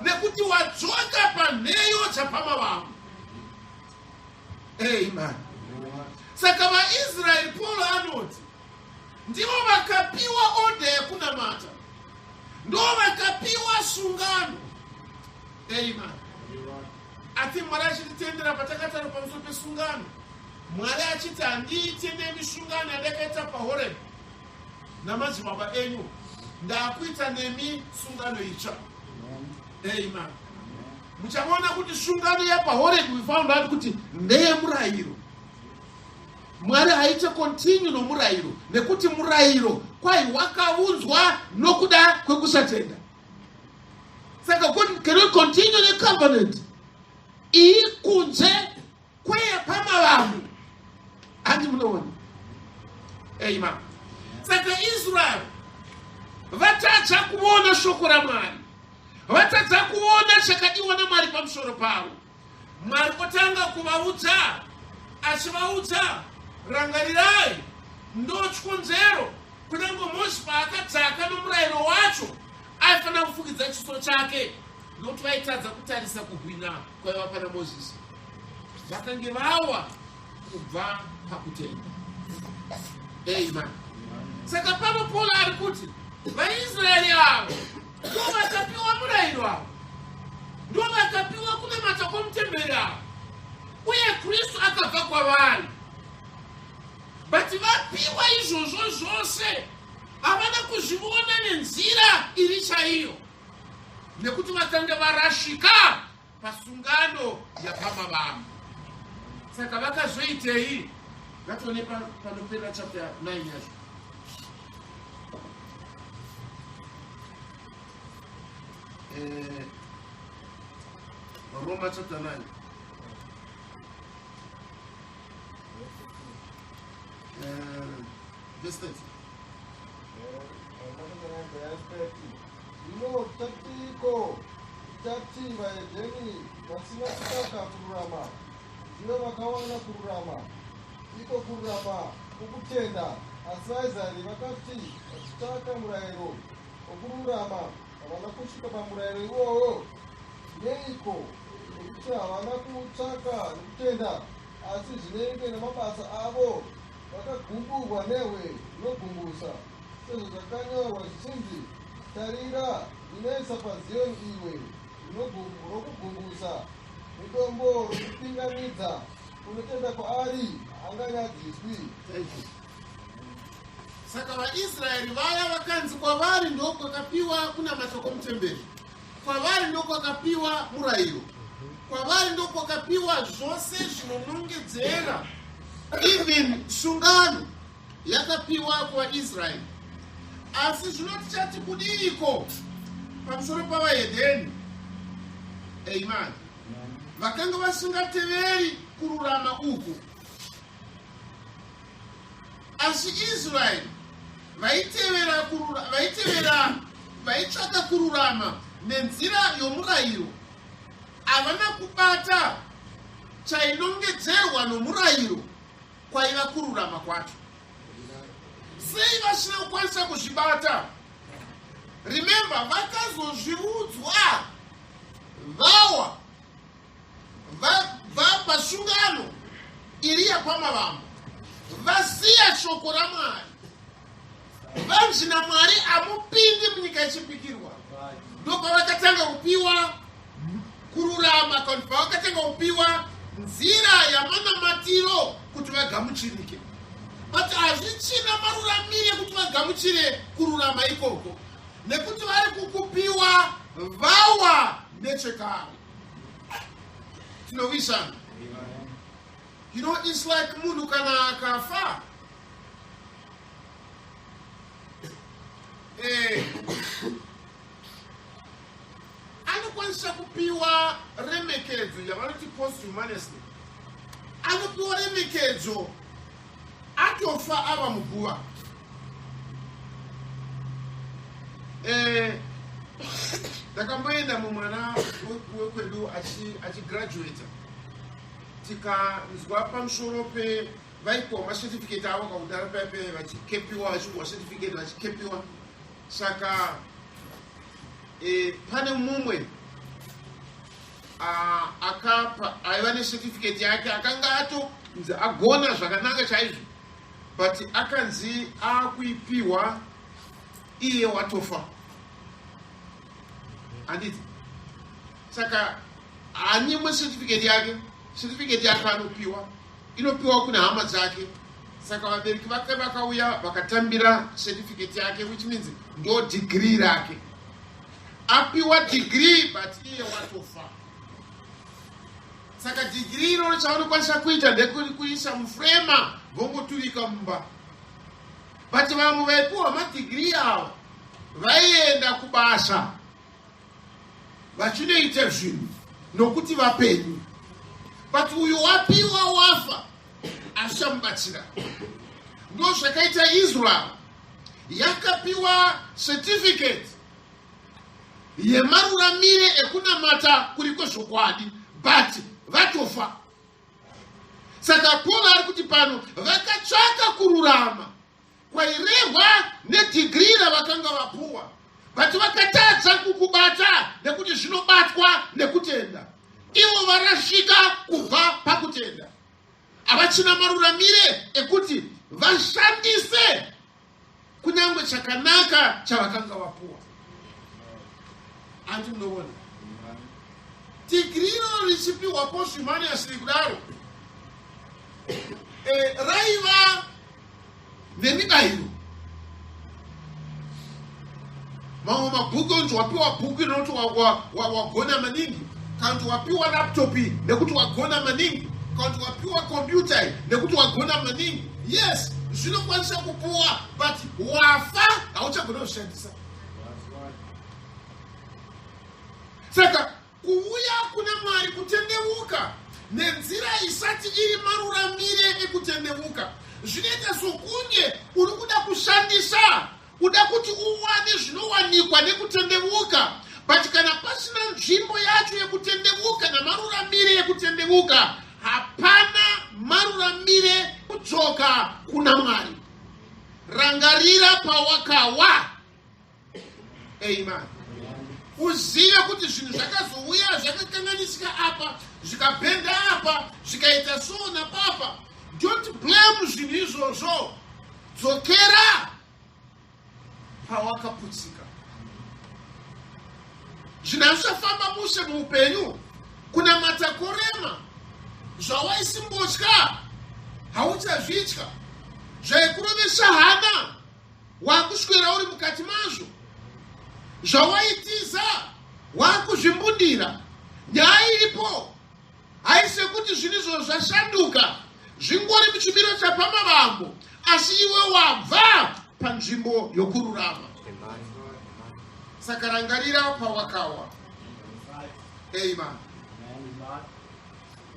nekuti wadzoka panheyo chapama vanhu. Amen. Saka vaIsraeri, Paul anoti, ndivo vakapiwa oda yekunamata, ndo vakapiwa sungano. Amen. Ati Mwari achititendera patakataura pamusoro pesungano, Mwari achiti handiite nemi sungano yandakaita paHorebu namadzibaba enyu, ndakuita nemi sungano itsva. Amen. Muchaona kuti sungano yapaHorebu we found out kuti ndeye murayiro. Mwari haite continue nomurayiro nekuti murayiro kwai wakaunzwa nokuda kwekusatenda. Saka God cannot continue the covenant iyi kunze kweyapamavamwe. Andi munoona. Amen. Saka Israel vatadza kuona shoko raMwari, vatadza kuona chakadiwa naMwari pamusoro pavo. Mwari otanga kuvaudza achivaudza, rangarirai ndochikonzero kunyange Mozisi paakadzaka nomurayiro wacho aifanira kufukidza chiso chake nokuti vaitadza kutarisa kubwinya kwaiva pana Mozisi. Vakange vawa kubva pakutenda. Amen. Saka pano Paul ari kuti vaIsraeri avo ndo vakapiwa murayiro avo, ndo vakapiwa kunamata kwomutemberi avo, uye Kristu akabva kwavari. But vapiwa izvozvo zvose havana kuzviona nenzira iri chaiyo nekuti vakanga varashika pasungano yapamavamwe. Saka vakazoitei? Ngatione panopera chapter 9 yacho. Roma chapter 9. Verse 30. Ino chatiko chati vaedheni vasina kutaka kururama, ndivo vakawana kururama, iko kururama kukutenda. Asi vaIsraeri vakati vachitaka murayiro wokururama havana kusvika pamurayiro iwowo. Neiko? Nekuti havana kutsvaka nekutenda, asi zvinenge namabasa avo vakagumburwa nehwe inogumbusa, sezvo zvakanyorwa zvichinzi, tarira, inoisa paZioni iwe rokugumbusa, midombo rokupingamidza, kunotenda kwaari hanganyadziswi. Saka vaIsraeri vaya vakanzi kwavari ndokwakapiwa kunamata kwomutemberi, kwavari ndokwakapiwa murayiro, kwavari ndokwakapiwa zvose zvinonongedzera. Even sungano yakapiwa kuvaIsraeri. Asi zvinoti chati kudiko pamusoro pavaHedheni. Amen. Vakanga vasingateveri kururama uku. Asi Israeli vaitsvaka kururama nenzira yomurayiro, havana kubata chainongedzerwa nomurayiro kwaiva kururama kwacho. Sei vasina kukwanisa kuzvibata? Remember, vakazozviudzwa vawa vapasungano iri yapamavamwe, vasiya shoko raMwari, vanzi naMwari amupindi munyika yechipikirwa. Ndopavakatanga kupiwa kururama, kandi pavakatanga kupiwa nzira yamanamatiro kuti vagamuchirike. But hazvichina maruramire kuti vagamuchire kururama ikoko, nekuti vari kukupiwa vawa nechekare. Tinowisana. You know, it's like munhu kana akafa, anokwanisa kupiwa remekedzo yavanoti posthumously. Anopiwa remekedzo atofa ava muguva. Ndakamboenda mumwana wekwedu achigraduata, tikanzwa pamusoro vaipiwa macertificate avo kakudara paipe vachikepiwa, vachigwa certificate vachikepiwa. Saka pane mumwe aiva necertificate yake akanga atonzi agona zvakanaka chaizvo, but akanzi akuipiwa iye watofa. Handiti? Saka hanyimwe certificate yake anopiwa, inopiwa kuna hama dzake. Saka vabereki vake vakauya vakatambira certificate yake, which means ndo degree rake. apiwa degree but iye watofa. Saka degree ino chaunokwanisa kuita ndekuisa mufrema vongoturika mumba. But vamwe vaipiwa madegree avo vaienda kubasa vachinoita zvinhu nokuti vapenyu. But uyu wapiwa wafa achamubatsira. Ndo zvakaita Israel yakapiwa certificate yemaruramire ekunamata kuriko zvokwadi but vatofa. Saka Paul ari kuti pano vakatsvaka kururama kwairehwa nedegree ravakanga vapuwa but vakatadza kukubata nekuti zvinobatwa nekutenda. Ivo varasvika kubva pakutenda. Havachina maruramire ekuti vashandise kunyangwe chakanaka chavakanga vapuwa. Anti munoona degree iro richipiwa posthumously kudaro raiva nemibayiro. Mamwe mabhuku unzi wapiwa bhuku rinoti wagona maningi, kana kuti wapiwa laptop nekuti wagona maningi, kana kuti wapiwa computer nekuti wagona maningi. Yes, zvinokwanisa kupuwa but wafa hauchagona kushandisa. Saka kuuya kuna Mwari kutendeuka nenzira isati iri maruramire ekutendeuka zvinoita sokunge uri kuda kushandisa, uda kuti uwane zvinowanikwa nekutendeuka, but kana pasina nzvimbo yacho yekutendeuka namaruramire ekutendeuka, hapana maruramire kudzoka kuna Mwari. Rangarira pawakawa. Amen. Uzive kuti zvinhu zvakazouya zvakakanganisika apa, zvikabhenda apa, zvikaita so napapa. Don't blame zvinhu izvozvo. Dzokera pawakaputsika. Zvinhu hazvichafamba mushe muupenyu. Kunamata korema. Zvawaisimbotka hauchazvitya. Zvaikurovesa hana wakuswera uri mukati mazvo. Zvawaitiza wakuzvimbundira. Nyaya iripo haise kuti zvinhu izvo zvashanduka zvingori muchimiro chapamavambo, asi iwe wabva panzvimbo yokururama. Saka rangarira pawakawa. Amen.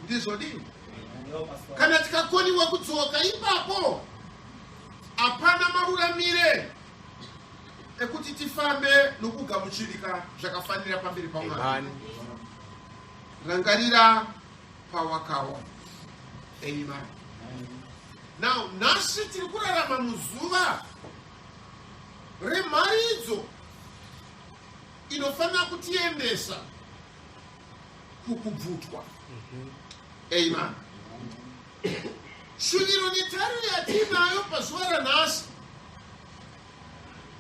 Ndizvodini? Kana tikakoniwa kudzoka ipapo, hapana maruramire ekuti tifambe nokugamuchirika zvakafanira pamberi paMwari. Rangarira pawakawa. Amen. Now, nhasi tiri kurarama muzuva remharidzo inofanira kutiendesa kukubvutwa. Amen. Shuviro netariro yatinayo pazuva ranhasi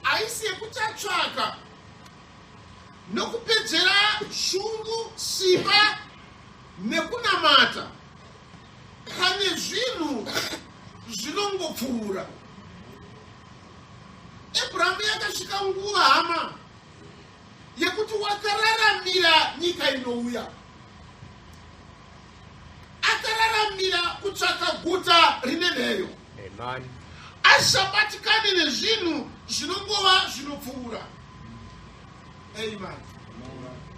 haisi yekuti atsvaka nokupedzera shungu, simba nekunamata. Pane zvinhu zvinongopfuura. Abrahamu yakasvika nguva hama yekuti wakararamira nyika inouya, akararamira kutsvaka guta rine nheyo. Asabatikane nezvinhu zvinongova zvinopfuura. Amen.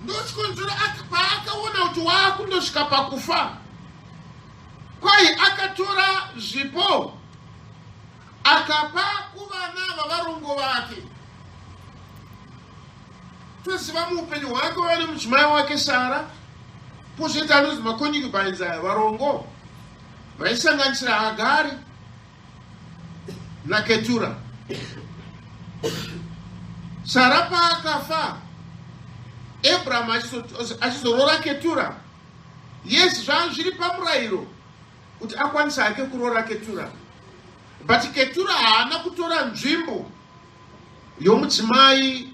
Ndochikonzero paakaona kuti waakundosvika pakufa, kwai akatora zvipo akapa kuvana vavarongo vake. Toziva muupenyu hwake vane mudzimai wake Sara, pozoita anonzi maconcubines aya varongo vaisanganisira Hagari naKetura. Sara paakafa, Abraham achizorora Ketura. Yes, zvangu zviri pamurayiro kuti akwanisa hake kurora Ketura, but Ketura haana kutora nzvimbo yomudzimai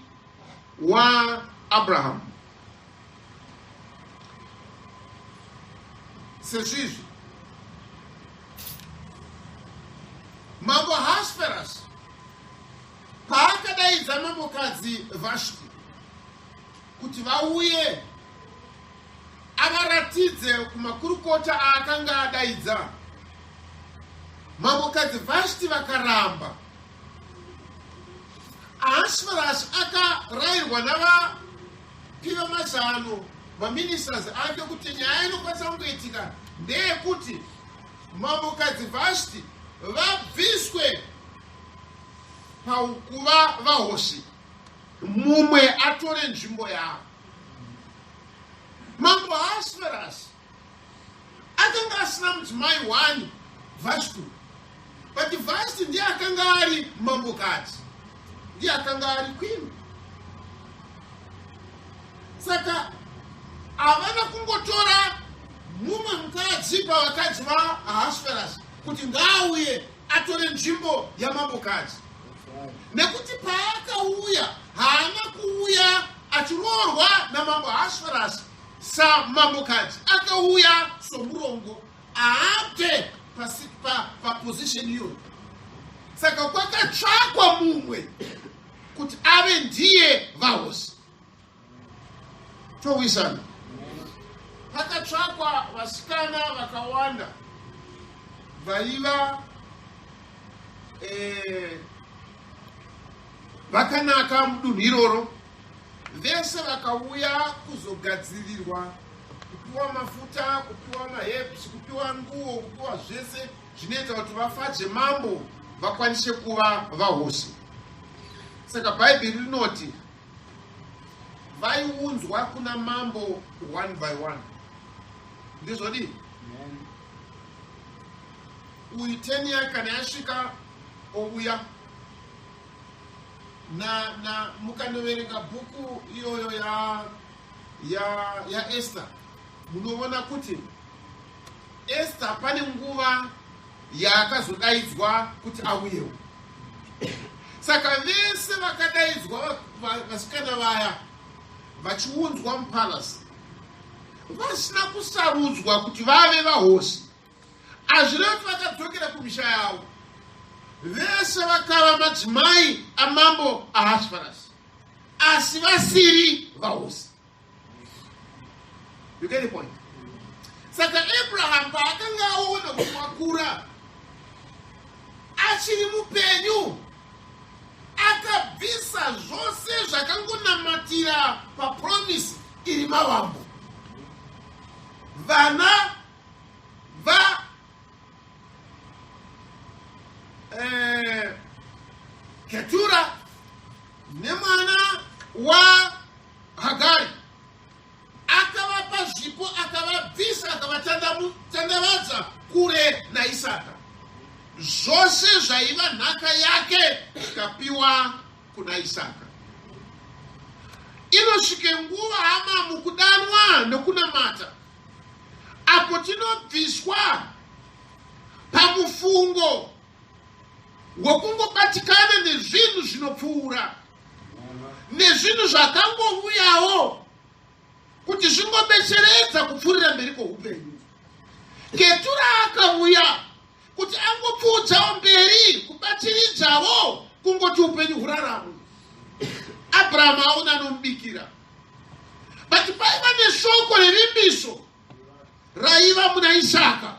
waAbraham. Sezvizvi mambo Ahasuerus paakadaidza mambokadzi Vashti kuti vauye avaratidze kumakurukota aakanga adaidza. Mambokadzi Vashti vakaramba. Ahasuerasi akarayirwa navapi vamazano vaministers ake kuti nyaya inokwanisa kungoitika ndeyekuti mambokadzi Vashti vabviswe pakuva vahosi, mumwe atore nzvimbo yavo. Mambo Ahasuerasi akanga asina mudzimai 1 Vashti, but Vashti ndiye akanga ari mambokadzi, ndiye akanga ari queen. Saka havana kungotora mumwe mukadzi pavakadzi vaAhasuerasi kuti ngaauye atore nzvimbo yamambokadzi, nekuti paakauya haana kuuya achiroorwa namambo Ahasuerasi samambokadzi, akauya somurongo aate paposition iyoyo. Saka kwakatsvakwa mumwe kuti ave ndiye vahosi. Towisana. Pakatsvakwa vasikana vakawanda vaiva vakanaka mudunhu iroro, vese vakauya kuzogadzirirwa, kupiwa mafuta, kupiwa maherbs, kupiwa nguo, kupiwa zvese zvinoita kuti vafadze mambo vakwanise kuva vahosi. Saka Bhaibheri rinoti vaiunzwa kuna mambo 1 by 1. Ndizvodi? Uyu 10 years kana yasvika ouya na mukanoverenga bhuku iyoyo ya Esther, munoona kuti Esther pane nguva yaakazodaidzwa kuti auyewo. Saka vese vakadaidzwa vasikana vaya vachiunzwa mupalasi vasina kusarudzwa kuti vave vahosi. Hazvireva kuti vakadzokera kumisha yavo, vese vakava madzimai amambo Ahasuerasi, asi vasiri vahosi. You get the point? Saka Abraham paakanga aona kuti wakura achiri mupenyu, akabvisa zvose zvakangonamatira papromise iri mavambo. Vana Ketura nemwana wa Hagari akavapa zvipo, akavabvisa, akavatandavadza kure naIsaka. Zvose zvaiva nhaka yake zvikapiwa kuna Isaka. Inosvike nguva hama mukudanwa nokunamata, apo tinobviswa pamufungo wokungobatikana nezvinhu zvinopfuura, nezvinhu zvakangouyawo kuti zvingobetseredza kupfuurira mberi kweupenyu. Ketura akauya kuti angopfuudzawo mberi, kubatsiridzawo kungoti upenyu huraramo. Abraham auna anomubikira, but paiva neshoko rerimbiso raiva muna Isaka.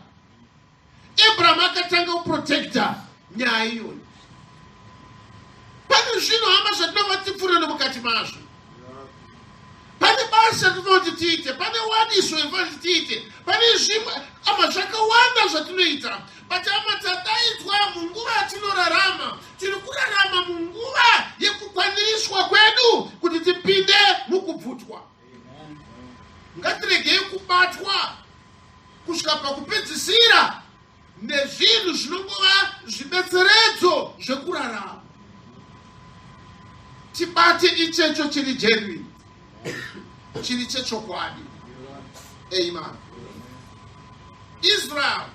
Abraham akatanga kuprotecta nyaya iyoyo. Pane zvinhu hama zvatinova tipfuura nomukati mazvo. Pane basa tinoti tiite, pane wadiso infanti tiite, pane zvimwe ama zvakawanda zvatinoita. But ama tadaidzwa munguva yatinorarama, tiri kurarama munguva yekukwaniriswa kwedu kuti tipinde mukubvutwa. Ngatiregei kubatwa kusvika pakupedzisira nezvinhu zvinongova zvibetseredzo zvekurarama. Tibate ichecho chiri genuine, chiri chechokwadi. Amen. Israel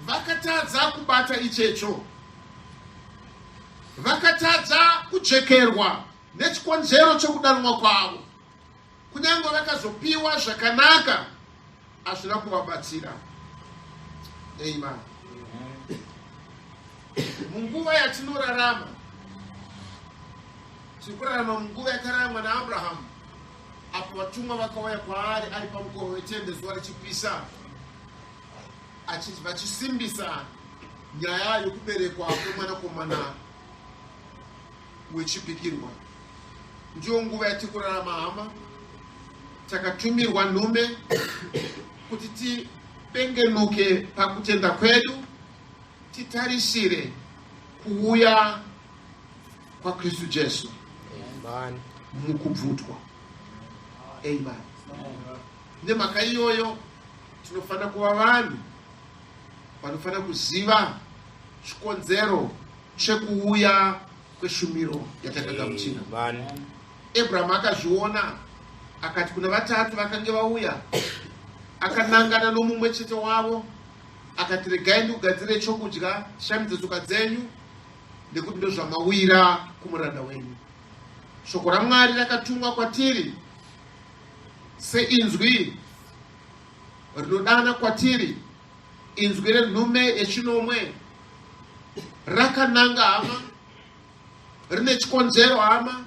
vakatadza kubata ichecho, vakatadza kujekerwa nechikonzero chokudanwa kwavo. Kunyange vakazopiwa zvakanaka, hazvina kuvabatsira. Amen. Munguva yatinorarama tikurarama munguva yakararama naAbrahamu, apo vatumwa vakauya kwaari ari pamukova wetende zuva rechipisa, vachisimbisa nyaya yokuberekwa kwemwanakomana wechipikirwa. Ndiyo nguva yatikurarama hama. Takatumirwa nhume kuti tipengenuke pakutenda kwedu, titarisire kuuya kwa Kristu Jesu mukubvutwa. Amen. Nemhaka iyoyo tinofanira kuva vanhu vanofanira kuziva chikonzero chekuuya kweshumiro yatakagamuchira. Abraham akazviona, akati kuna vatatu vakange vauya, akanangana nomumwe chete wavo, akati regai ndikugadzire chokudya, shamidze tsoka dzenyu, nekuti ndozvamawira kumuranda wenyu. Shoko raMwari rakatumwa kwatiri seinzwi rinodana kwatiri, inzwi renhume yechinomwe, rakananga hama, rine chikonzero hama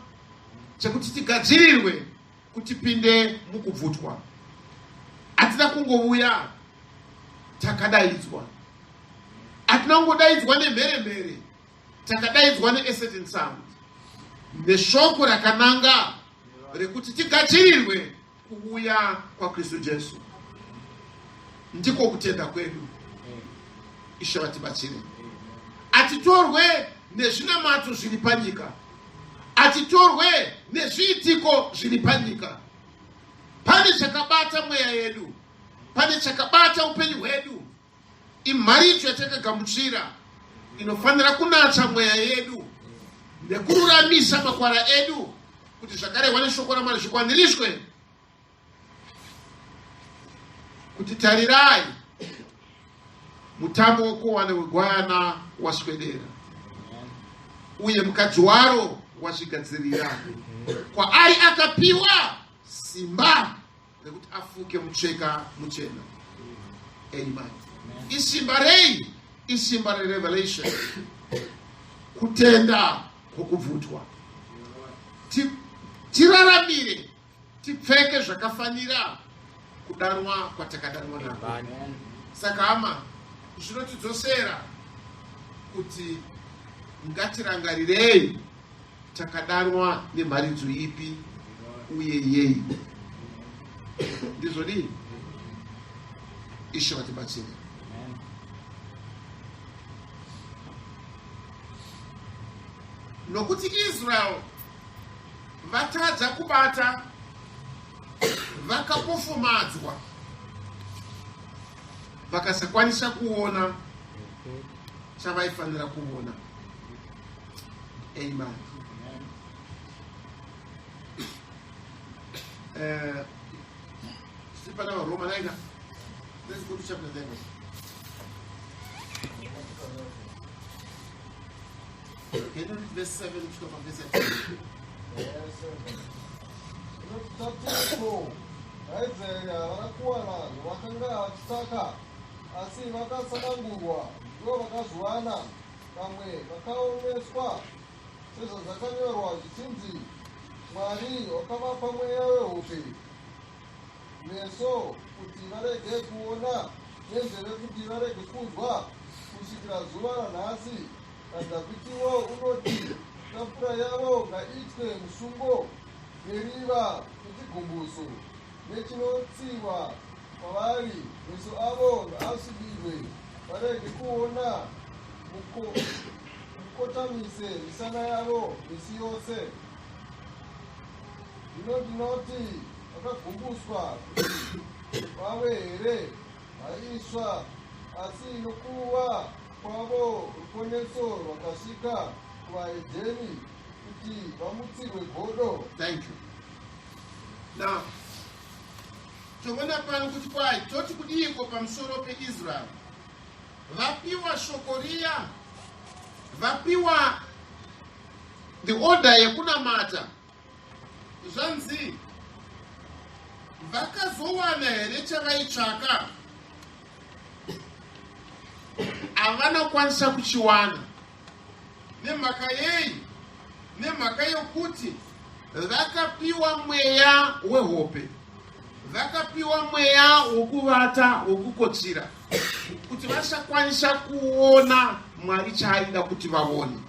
chekuti tigadzirirwe kuti tipinde mukubvutwa. Hatina kungovuya takadaidzwa, hatina kungodaidzwa nemheremhere, takadaidzwa ne certain sound, neshoko rakananga rekuti tigadzirirwe kuuya kwa Kristu Jesu. Ndiko kutenda kwedu. Ishe vatibatsire. Atitorwe nezvinamato zviri panyika, atitorwe nezviitiko zviri panyika. Pane chakabata mweya yedu, pane chakabata upenyu hwedu. Imharicho yatakagamuchira inofanira kunatsa mweya yedu nekururamisa makwara edu kuti zvakarehwa neshoko raMwari zvikwaniriswe. Kuti tarirai, mutambo wokuwana wegwayana waswedera, uye mukadzi waro wazvigadzirira. Kwaari akapiwa simba rekuti afuke mucheka muchena. Amen. Isimba rei? Isimba rerevelation, kutenda kwokubvutwa. Tiraramire, tipfeke zvakafanira kudanwa kwatakadanwa nako. Saka hama, zvinotidzosera kuti ngatirangarirei takadanwa nemharidzo ipi uye yei. Ndizvodi Ishe vatibatsire. Nokuti Israel vatadza kubata, vakapofumadzwa, vakasakwanisa kuona chavaifanira kuona. Amen. Sipana wa Roma 9. Let's go to chapter 11. Can you read verse 7 to verse 8? Inotatipo vaibvera vakakuwana vakanga vachisaka, asi vakasanangurwa ndivo vakazwana, vamwe vakaomeswa, sezvazvakanyorwa zvichinzi, Mwari wakavapa mweya wehope, meso kuti varege kuona, nenzeve kuti varege kunzwa, kusvikira zuva ranhasi. Dhavhidhiwo unoti, tafura yavo ngaitwe musungo, neriva nechigumbuso, nechinotsiwa kwavari, meso avo ngaasvibirwe, varege kuona, mukotamise misana yavo misi yose. Zvino ndinoti vakagumbuswa kuti vave here vaisva, asi nokuva kwavo ruponeso rwakasvika kuvaedheni kuti vamutsirwe godo. Thank you. Now, toona pano kuti kwai toti kudiko pamusoro peIsrael. Vapiwa shoko riya, vapiwa the order yekunamata. Zvanzi vakazowana here chavaitsvaka, havana kwanisa kuchiwana. Nemhaka yei? nemhaka yokuti vakapiwa mweya wehope, vakapiwa mweya wokuvata, wokukotsira, kuti vasakwanisa kuona Mwari chaaida kuti vaone.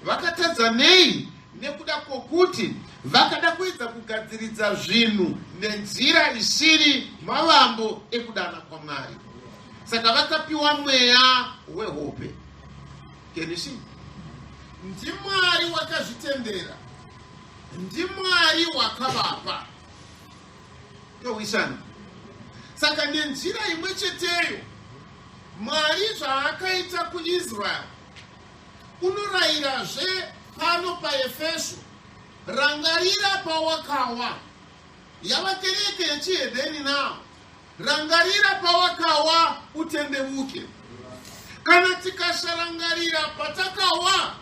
Vakatadza nei? Nekuda kwokuti vakada kuedza kugadziridza zvinhu nenzira isiri mavambo ekudana kwaMwari. Saka vakapiwa mweya wehope. Kenisi? Ndi Mwari wakazvitendera, ndi Mwari wakavapa. Towisana. Saka nenzira imwe cheteyo Mwari zvaakaita kuIsrael unorayirazve pano paEfeso, rangarira pawakawa. Yava kereke yechihedheni nawo, rangarira pawakawa utendeuke. Kana tikasarangarira patakawa,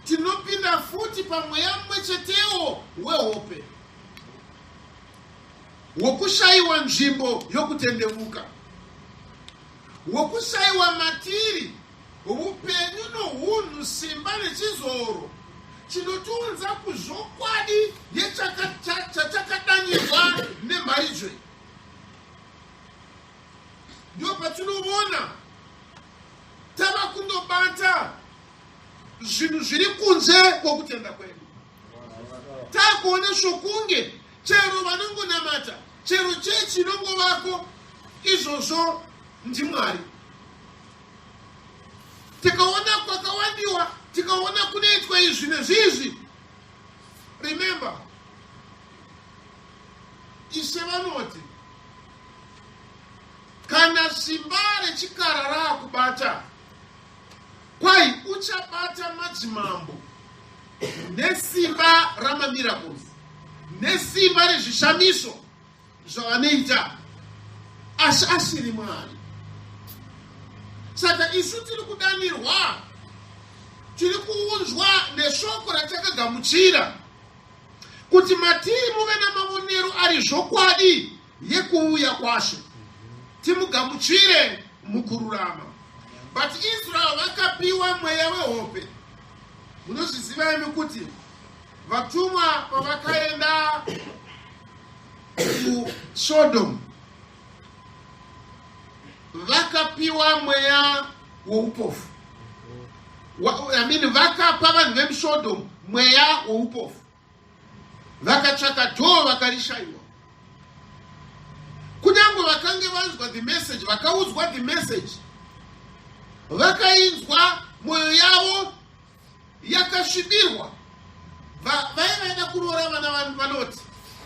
tinopinda futi pamweya mumwe chetewo wehope, wokushayiwa nzvimbo yokutendeuka, wokushayiwa matiri, upenyu nounhu, simba nechizoro chinotiunza kuzvokwadi yechakadanirwa nemharizve. Ndio patinovona tava kundobata zvinhu zviri kunze kwokutenda kwedu. Takuona shokunge chero vanongonamata, chero chechi inongovako, izvozvo ndi Mwari. Tikaona kwakawandiwa, tikaona kunoitwa izvi nezvizvi. Remember, Ishe vanoti kana simba rechikara raakubata, kwai uchabata madzimambo nesimba ramamiracles, nesimba rezvishamiso zvavanoita, asi asiri Mwari. Saka isu tiri kudanirwa, tiri kuunzwa neshoko ratakagamuchira, kuti matiri muve namaonero ari zvokwadi yekuuya kwashe, timugamuchire mukururama. But Israel vakapiwa mweya wehope. Munozviziva imi kuti vatumwa pavakaenda kuSodom vakapiwa mweya woupofu. Vakapa vanhu vemuSodom mweya woupofu. Vakatsvaka dhoo vakarishayiwa. Kunyange vakange vanzwa the message, vakaudzwa the message, vakainzwa, mwoyo yavo yakasvibirwa. Vaivaida kuroora vana vanoti,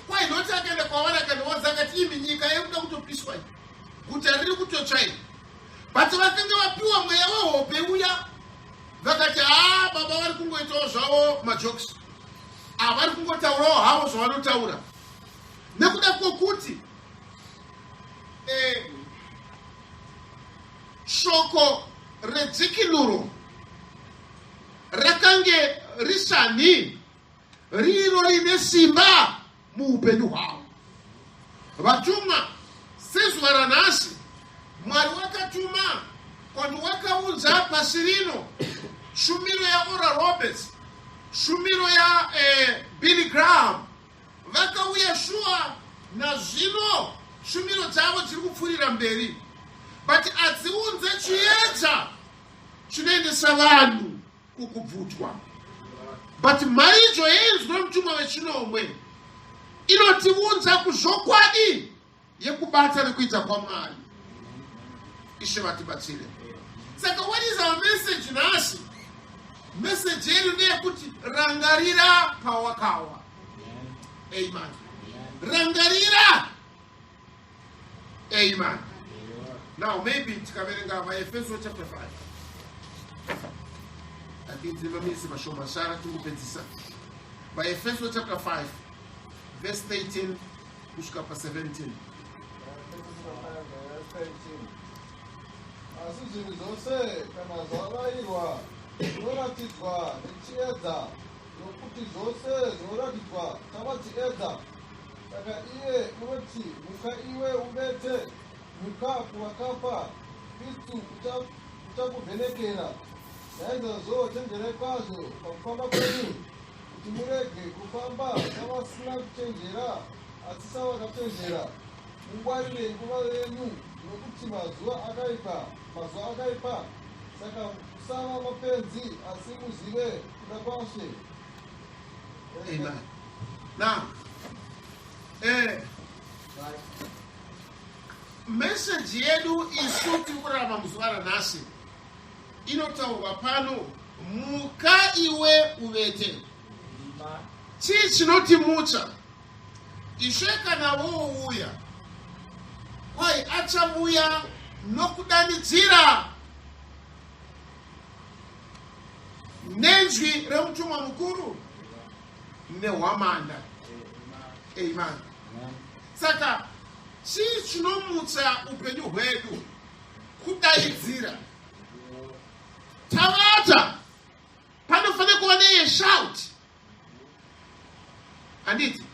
kwai noti akaenda kwavari akandoudza akati imi nyika yekuda kutopiswa, guta riri kutotsvaira. But vakange vapiwa mweya wehope uya, vakati baba vari kungoitawo zvavo majokes, vari kungotaurawo havo zvavanotaura. Nekuda kwokuti shoko redzikinuro rakange risani riro rine simba muupenyu hwavo. Vatumwa sezuva ranhasi, Mwari wakatuma vanhu vakaunza pasi rino shumiro yaOral Roberts, shumiro ya Billy Graham, vakauya shuwa nazvino shumiro dzavo dziri kupfuurira mberi, but hadziunze chiedza chinoendesa vanhu kukubvutwa. But mharidzo yeinzwa mutumwa wechinomwe inotiunza kuzvokwadi yekubata nekuita kwaMwari. Ishe vatibatsire. Saka what is our message nhasi? Message yedu ndeyekuti rangarira pawakawa. Amen. Rangarira. Amen. Now maybe tikaverenga vaEfeso chapter 5. Atinzivamisi mashoma shara tumupedzisa. VaEfeso chapter 5 verse 13 kusvika pa 17. Asi zvinhu zvose kana zvarayirwa zvinoratidzwa nechiedza, nokuti zvose zvinoratidzwa chava chiedza. Saka iye unoti muka iwe ubete, muka kuvakafa, Kristu uchakuvhenekera. naizvozvo chenjerei kwazvo pakufamba kwenyu kuti murege kufamba savasina kuchenjera asi savakachenjera. Mungwarire nguva yenyu nokuti mazuva akaipa. Saka musava mapenzi asi muzive kuda kwaShe. Amen. Now, message yedu isuti kurama muzvara nasi inotaurwa pano, muka iwe uvete. Chii chinotimucha? Ishe kana wouya, kwai achamuya nokudanidzira nenzwi remutumwa mukuru nehwamanda. Amen. Saka chii chinomutsa upenyu hwedu? Kudaidzira. Tavata panofanira kuva neyeshout. Handiti?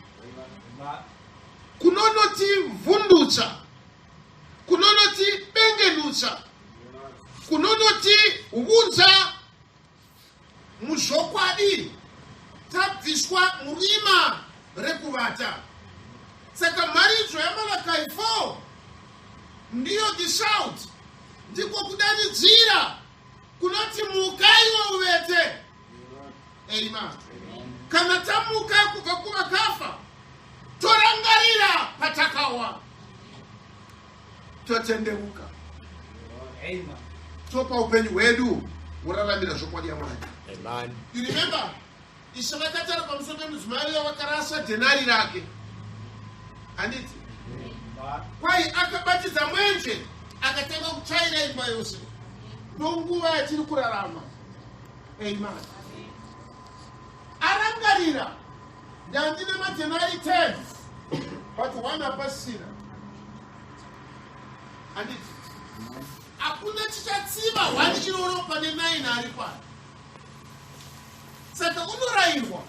Kunonotivhundutsa, kunonotibengenutsa, kunonotiudza muzvokwadi. Tabviswa murima rekuvata. Saka mharidzo yaMalakai 4 ndiyo the shout, ndiko kudanidzira kunoti muka iwe uvete. Amen. Kana tamuka kubva kuvakafa, torangarira patakawa, totendeuka. Amen. Topa upenyu hwedu huraramira zvokwadi yaMwari. Amen. You remember, Ishe vakataura pamusoro pemudzimai wakarasa dhenari rake. Handiti? Kwai akabatidza mwenje akatanga kutsvaira imba yose. Ndonguva yatiri kurarama. Amen. Arangarira, ndandine madhenari 10 but one apasina. Handiti? Hakuna chichatsiva 1 chiroro pane 9 ari pano. Saka unorayirwa,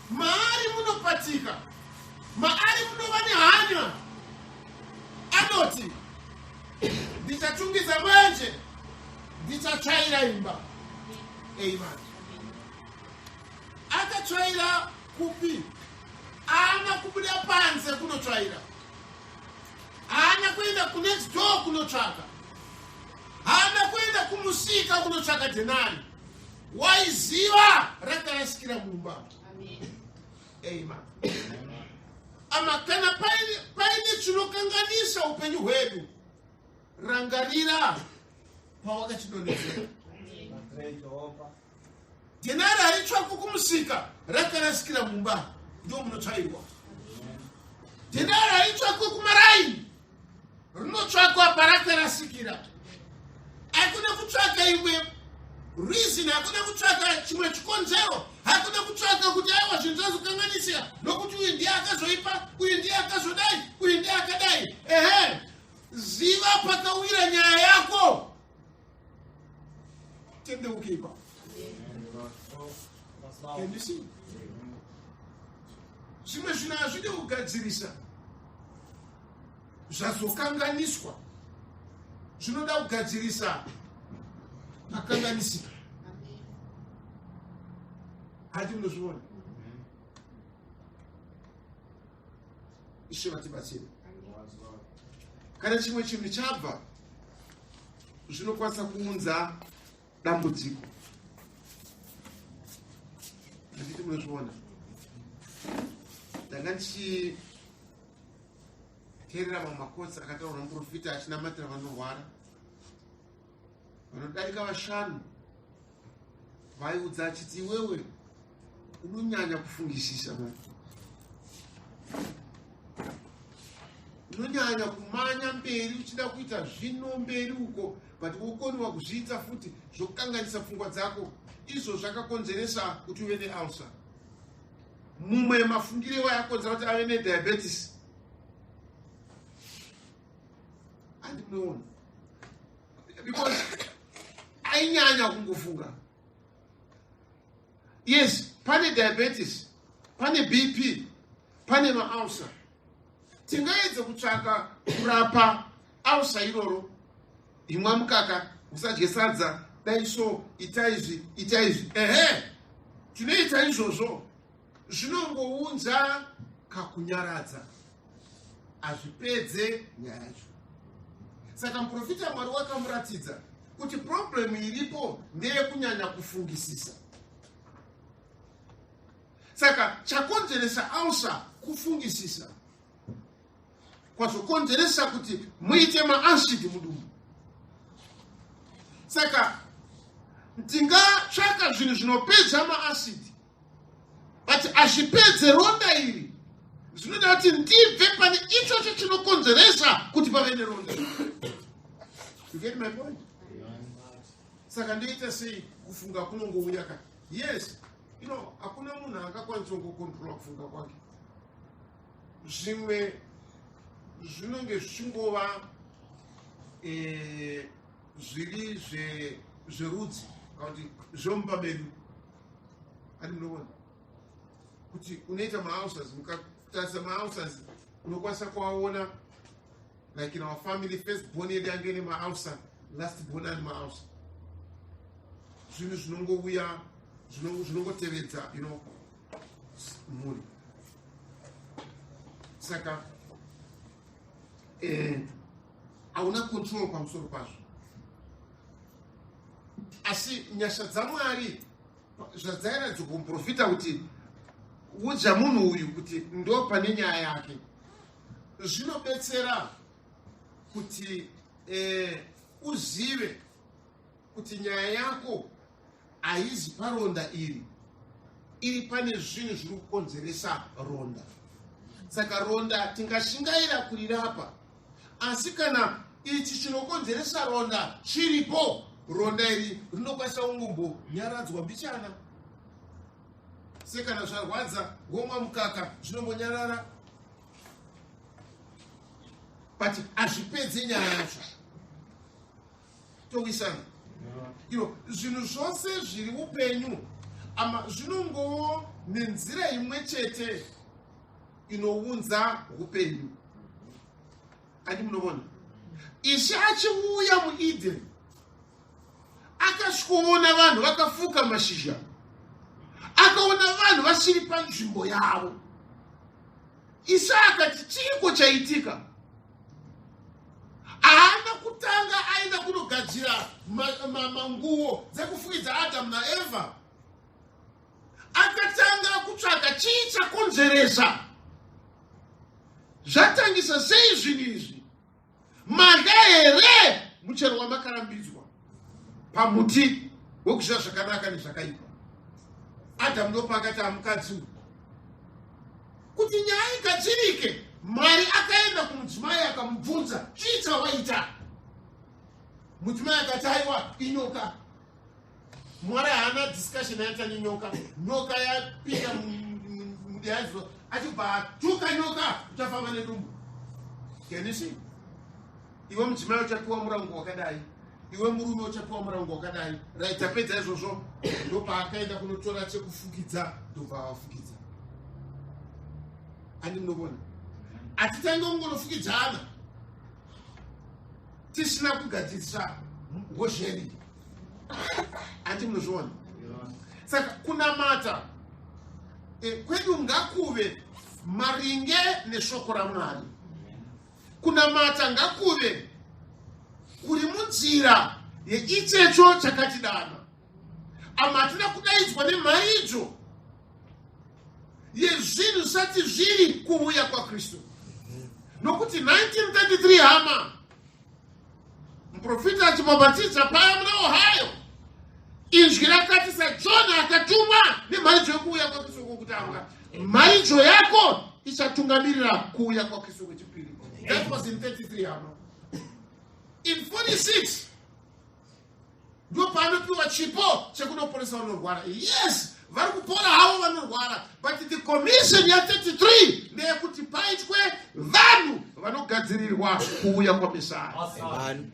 maari munopatika, maari munova nehanya. Anoti, ndichatungidza mwenje, ndichatsvaira imba. Amen. Akatsvaira kupi? Haana kubuda panze kunotsvaira. Haana kuenda kunext door kunotsvaka. Haana kuenda kumusika kunotsvaka dhenari. Waiziva rakarasikira mumba. Amen. Ama kana paine chinokanganisa upenyu hwedu, rangarira pawakachidonhedzera. Dhenari haritsvakwa kumusika, rakarasikira mumba, ndio munotsvairwa. Dhenari haritsvakwa kumaraini, rinotsvakwa parakarasikira. Hakuna kutsvaka imwe reason, hakuna kutsvaka chimwe chikonzero, hakuna kutsvaka kuti aiwa zvinhu zvazokanganisika nokuti uyu ndiye akazoipa, uyu ndiye akazodai, uyu ndiye akadai. Ziva pakawira nyaya yako, tendeukipa. Can you see? Zvimwe zvinhu hazvidi kugadzirisa, zvazokanganiswa zvinoda kugadzirisa pakanganisika. Hati munozviona? Ishe vatibatsire. Kana chimwe chinhu chabva, zvinokwanisa kuunza dambudziko. Handiti munozviona? Ndanga ndichiteerera mamakotsi akataurwa nomuprofita achinamatira vanorwara. Vanodarika 5 vaiudza achiti, iwewe unonyanya kufungisisa mani, unonyanya kumanya mberi uchida kuita zvino mberi uko, but ukoniwa kuzviita futi zvokukanganisa pfungwa dzako. Izvo zvakakonzeresa kuti uve neulcer. Mumwe mafungire wayakonzera kuti ave nediabetes. Handi munoona? Because ainyanya kungofunga. Yes, pane diabetes, pane BP, pane maulcer. Tingaedza kutsvaka kurapa ulcer iroro. Imwa mukaka, usadye sadza, daiso itaizi tinoita izvozvo zvinongounza kakunyaradza, hazvipedze nyaya yacho. Saka muprofita Mwari wakamuratidza kuti problem iripo ndeyekunyanya kufungisisa. Saka chakonzeresa ausa kufungisisa kwazokonzeresa kuti muite maacid mudumbu. Saka tingatsvaka zvinhu zvinopedza maacid, but hazvipedze ronda iri, zvinoda kuti ndibve pane ichocho chinokonzeresa kuti pave neronda. You get my point? Saka ndoita sei kufunga kunongouya ka? Yes, hakuna munhu angakwanisa kungokontrola kufunga kwake. Zvimwe zvinonge zvichingova zviri zverudzi kana kuti zvomumba medu. Ani munoona kuti unoita mahouses, mukatarisa mahouses unokwanisa kuaona, like in our family, first born yedu yange nemahouses, last born ane mahouses. Zvinhu zvinongouya zvinongotevedza mhuri. Saka hauna control pamusoro pazvo. Asi nyasha dzaMwari zvadzairadzwa kumuprofita kuti udza munhu uyu kuti ndo pane nyaya yake, zvinobetsera kuti uzive kuti nyaya yako haizi paronda iri pane zvinhu zviri kukonzeresa ronda. Saka ronda tingashingaira kurirapa, asi kana ichi chinokonzeresa ronda chiripo, ronda iri rinokwanisa kungombonyaradzwa mbichana. Sekana zvarwadza womwa mukaka zvinombonyarara, but hazvipedze nyaya yacho. Towisana. Zvinhu zvose zviri upenyu ama zvinongowo nenzira imwe chete inounza upenyu. Andi munoona Ishe achiuya muEden akasvikoona vanhu vakafuka mashizha, akaona vanhu vasiri panzvimbo yavo. Ishe akati chiiko chaitika? Haana kutanga aenda kunogadzira manguo dzekufukidza Adamu naEvha. Akatanga kutsvaka chii chakonzeresa. Zvatangisa sei zvinhu izvi? Madya here muchero wamakarambidzwa pamuti wekuziva zvakanaka nezvakaipa. Adamu ndopakati hamukadzi kuti nyaya igadzirike. Mwari akaenda kumudzimai akamubvunza, chii chawaita? Mudzimai akati, aiwa, inyoka. Mwari haana discussion yaita nenyoka. Nyoka yapinda mudiazo achibva atuka nyoka, uchafamba nedumbu. Can you see? Iwe mudzimai uchapiwa murango wakadai, iwe murume uchapiwa murango wakadai. Right, apedza izvozvo ndopaakaenda kunotora chekufukidza, ndobva avafukidza. Ani munobona? Atitanga kungonofukidzana tisina kugadzirisa ngozheri. Ati munozviona? Saka kunamata kwedu ngakuve maringe neshoko raMwari. Kunamata ngakuve kuri munzira yeichecho chakatidana. Ama hatina kudaidzwa nemharidzo yezvinhu zvisati zviri kuuya kwaKristu. Nokuti 1933 hama muprofita achimabhatidza paya muna Ohio, inzwi rakati saJona akatumwa nemharidzo yekuuya kwaKristu kwokutanga. Mharidzo yako ichatungamirira kuuya kwaKristu kwechipiri. That was in 33 hama. In 46 ndo panopiwa chipo chekunoporesa vanorwara. Yes, vari kupora havo vanorwara, but the commission ya 33 ndeyekuti paitwe vanhu vanogadzirirwa kuuya kwaMesaya. Amen.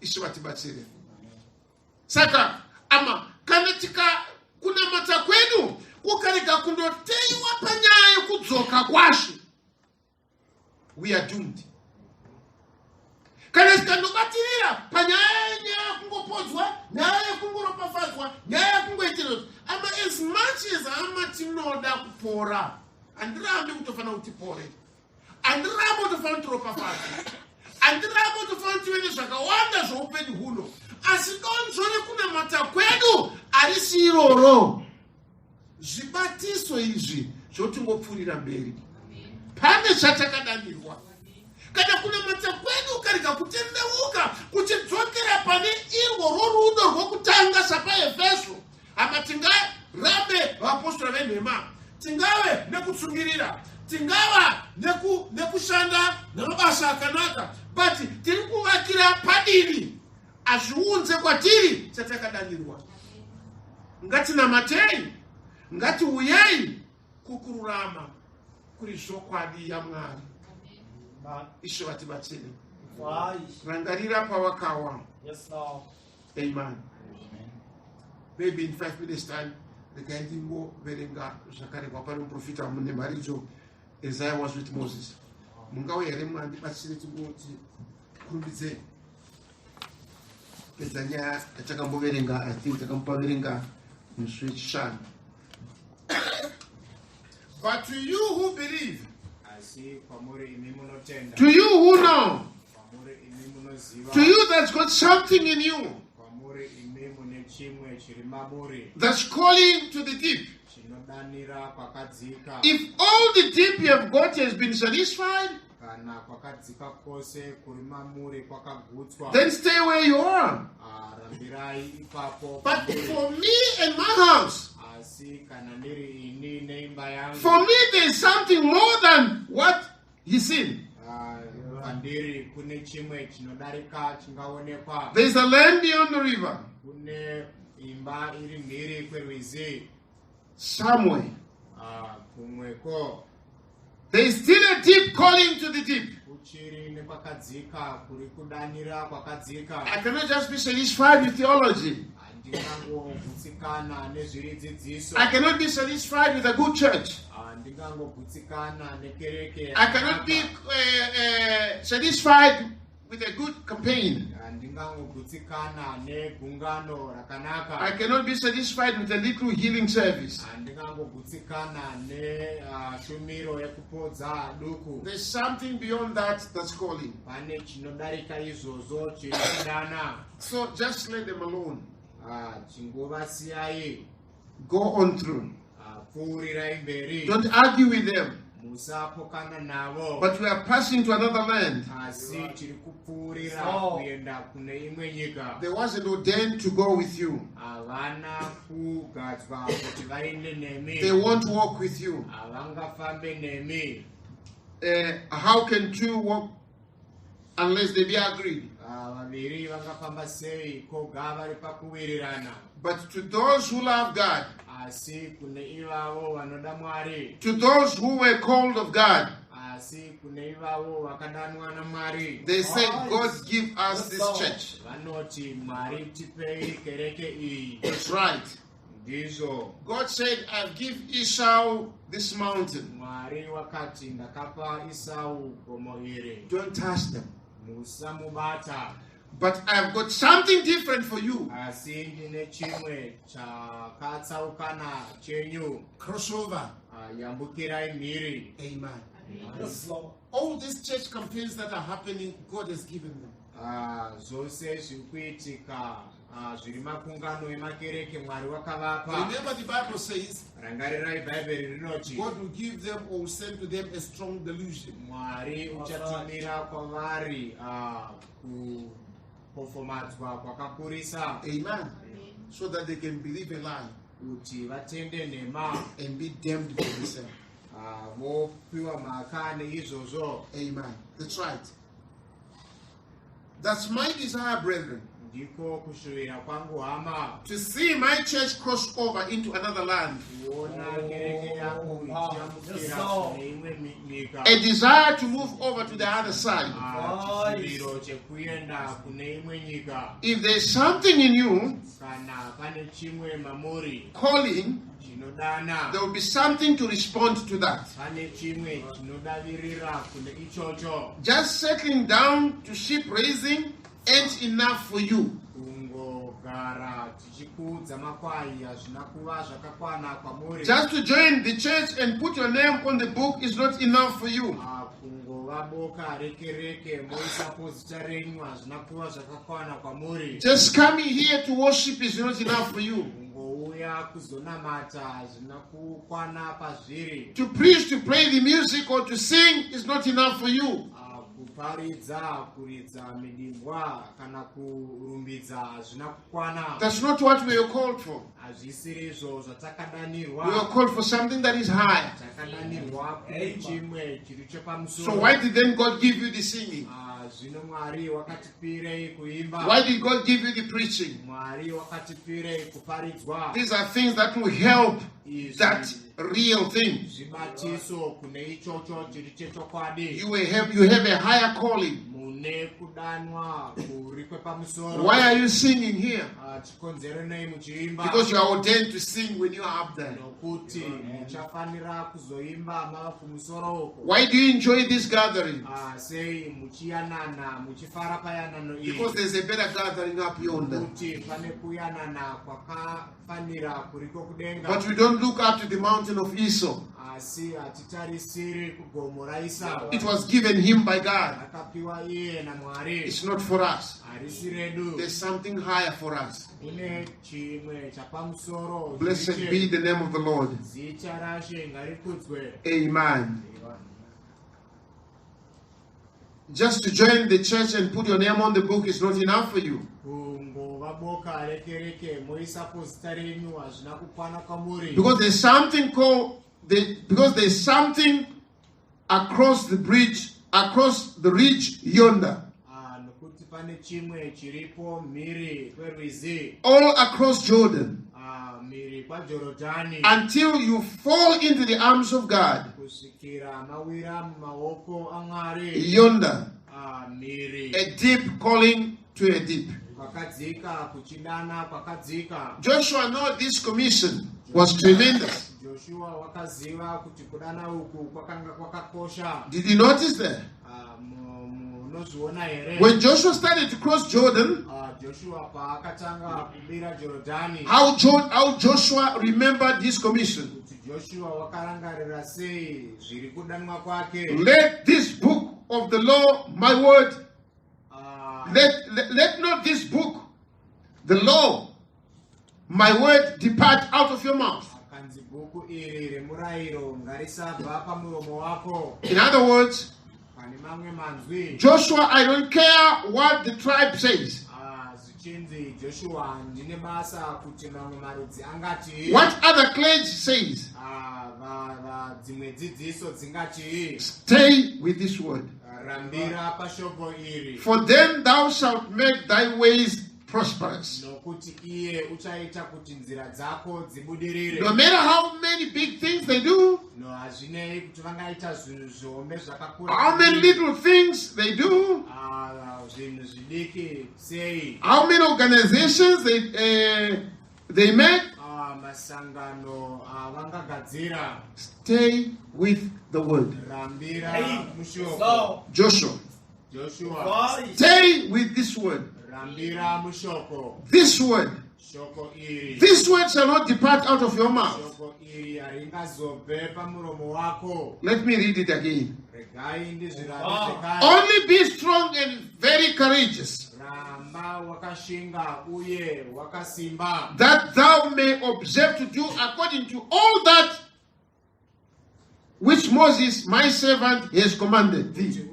Ishe vatibatsire. Saka ama kana kunamata kwedu kukarega kundoteiwa panyaya yekudzoka kwaShe, we are doomed. kana tikandobatirira panyaya yekungopodzwa, nyaya yekungoropafadzwa, nyaya yekungoitirwa, ama as much as hama tinoda kupora, handirambi kutofana kuti tipore, handirambi kutofana kuti tiropafadzwe, handirambi kutofana kuti tive nezvakawanda zvoupenyu huno, asi donzvo rekunamata kwedu harisi iroro. Zvibatiso izvi zvotingopfuurira mberi. Pane chatakadanirwa. Kana kunamata kwedu ukarega kutendeuka kuchidzokera pane irwo rorudo rwokutanga sapaEfeso, hama tingarambe vapostora venhema, tingave nekutsungirira, tingava nekushanda namabasa akanaka, but tiri kuvakira padivi azviunze kwatiri chatakadanirwa. Ngatinamatei, ngatiuyei kukururama kuri zvokwadi yaMwari. Ishe vatibatsire. Rangarira pawakawa. Yes, Lord. Amen. Maybe in 5 minutes time, ndikaendingo verenga zvakarekwa pane muprofita munemharidzo Isaiah was with Moses. Mungauya here mwandibatsire tingoti kurumbidzei. Pedza nyaya yatakamboverenga, I think takamupaverenga musi wechishanu. But to you who believe, to you who know, to you that's got something in you, that's calling to the deep. If all the deep you have got has been satisfied, then stay where you are. But for me and my house, for me there is something more than what he's seen. There is a land beyond the river. Somewhere. There is still a deep calling to the deep. I cannot just be satisfied with theology. I cannot be satisfied with a good church. I cannot be satisfied with a good campaign. I cannot be satisfied with a little healing service. There's something beyond that that's calling. So just let them alone. Go on through. Don't argue with them. But we are passing to another land. They wasn't ordained to go with you. They won't walk with you. How can two walk unless they be agreed? But to those who love God, to those who were called of God, they said, God give us this church. That's right. God said, I'll give Esau this mountain. Don't touch them. But I've got something different for you. Crossover. Amen. Yes, Lord. All these church campaigns that are happening, God has given them. Remember the Bible says, God will give them or send to them a strong delusion. Amen. So that they can believe a lie and be damned for themselves. Amen. That's right. That's my desire, brethren, to see my church cross over into another land. A desire to move over to the other side. If there's something in you calling chinodana. There will be something to respond to that. Pane chimwe chinodavirira kune ichocho. Just settling down to sheep raising ain't enough for you. Kungogara tichikudza makwai hazvina kuva zvakakwana kwamuri. Just to join the church and put your name on the book is not enough for you. Kungova boka reke moisapo zita renyu hazvina kuva zvakakwana kwamuri. Just coming here to worship is not enough for you. Kungouya kuzonamata hazvina kukwana pazviri. To preach, to play the music or to sing is not enough for you. Kuparidza, kuridza midimbwa kana kurumbidza hazvina kukwana. That's not what we are called for. Hazvisiri izvo zvatakadanirwa. We are called for something that is higher. Takadanirwa kune chimwe chiri chepamusoro. So why did then God give you the singing? Zvino Mwari wakatipirei kuimba. Why did God give you the preaching? Mwari wakatipirei kuparidzwa. These are things that will help that real thing. Zvibatiso kune ichocho chiri chechokwadi. You have a higher calling. Mune kudanwa kuri kwepamusoro. Why are you singing here? Chikonzero nei muchiimba. Because you are ordained to sing when you are up there. Nokuti muchafanira kuzoimba mava kumusoro. Why do you enjoy this gathering? Sei muchiyanana muchifara payanano iyi. Because there's a better gathering up yonder. Kuti pane kuyanana kwakafanira kuriko kudenga. But we don't look up to the mountain of Esau. Asi atitarisiri kugomo ra Esau. It was given him by God. Akapiwa iye na Mwari. It's not for us. Arisi redu. There's something higher for us. Kune chimwe chapamusoro. Blessed be the name of the Lord. Zita rashe ngarikudzwe. Amen. Just to join the church and put your name on the book is not enough for you. Because there's something because there's something across the bridge, across the ridge yonder. All across Jordan. Until you fall into the arms of God. Yonder. A deep calling to a deep. Joshua knew this commission was tremendous. Did you notice that? When Joshua started to cross Jordan, how Joshua remembered this commission. Let this book of the law, my word, let not this book, the law, my word, depart out of your mouth. In other words, Joshua, I don't care what the tribe says. What other clergy says. Stay with this word. For then thou shalt make thy ways prosperous. No matter how many big things they do, how many little things they do, how many organizations they make, stay with the word. Joshua. Stay with this word. This word. This word shall not depart out of your mouth. Let me read it again. Only be strong and very courageous, that thou may observe to do according to all that which Moses my servant has commanded thee.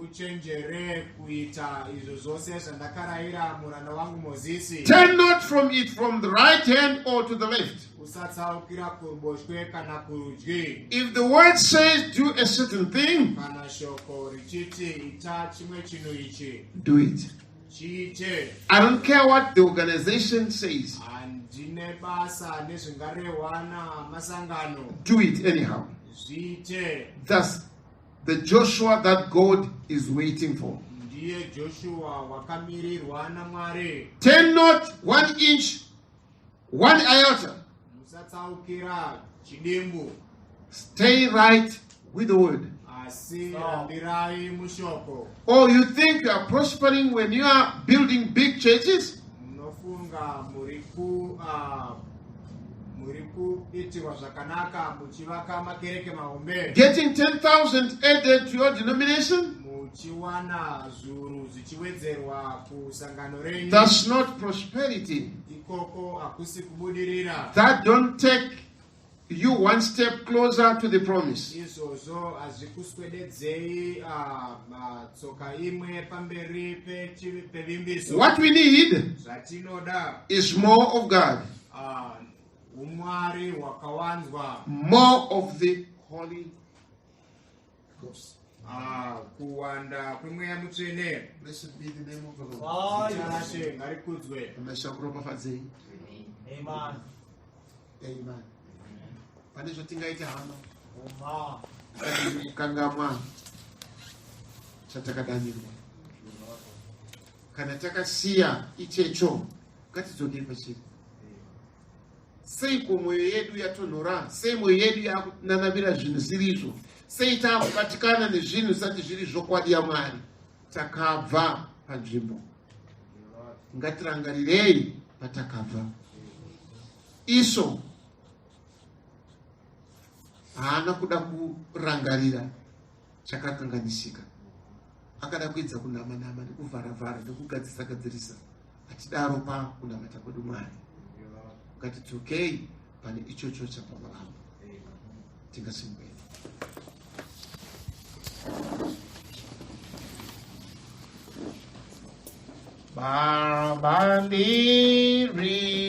Turn not from it from the right hand or to the left. If the word says do a certain thing, do it. I don't care what the organization says. Do it anyhow. That's the Joshua that God is waiting for. Turn not 1 inch, 1 iota musatsaukira chidimbu Stay right with the word. asi rambirai mushoko. Or you think you are prospering when you are building big churches? Munofunga muri kuitirwa zvakanaka muchivaka makereke mahombe, Getting 10,000 added to your denomination? muchiwana zviuru zvichiwedzerwa kusangano renyu. That's not prosperity. Ikoko hakusi kubudirira. That don't take you one step closer to the promise. Izvozvo hazvikuswededzei tsoka imwe pamberi pevimbiso. What we need Zvatinoda is more of God, umwari hwakawanzwa, more of the Holy Ghost. kuwanda kwemweya mutsvene. Blessed be the name of the Lord. Zita raShe ngarikudzwe. Amen. Amen. Pane zvatingaita hama kukangamwa chatakadanirwa. Kana takasiya ichecho ngatidzokei pachiri. Sei mwoyo yedu yatonhora, sei mwoyo yedu yakunanamira zvinhu zvirizvo, sei takubatikana nezvinhu zvisati zviri zvokwadi yaMwari. Takabva panzvimbo. Ngatirangarirei patakabva. Iso haana kuda kurangarira chakakanganisika. Akada kuedza kunama-nama nekuvhara-vhara nekugadzirisa-gadzirisa. Hatidaro pakunamata kwedu Mwari. Ngatidzokei pane ichocho chapamakambo. Tingasimukei. Baba ndiri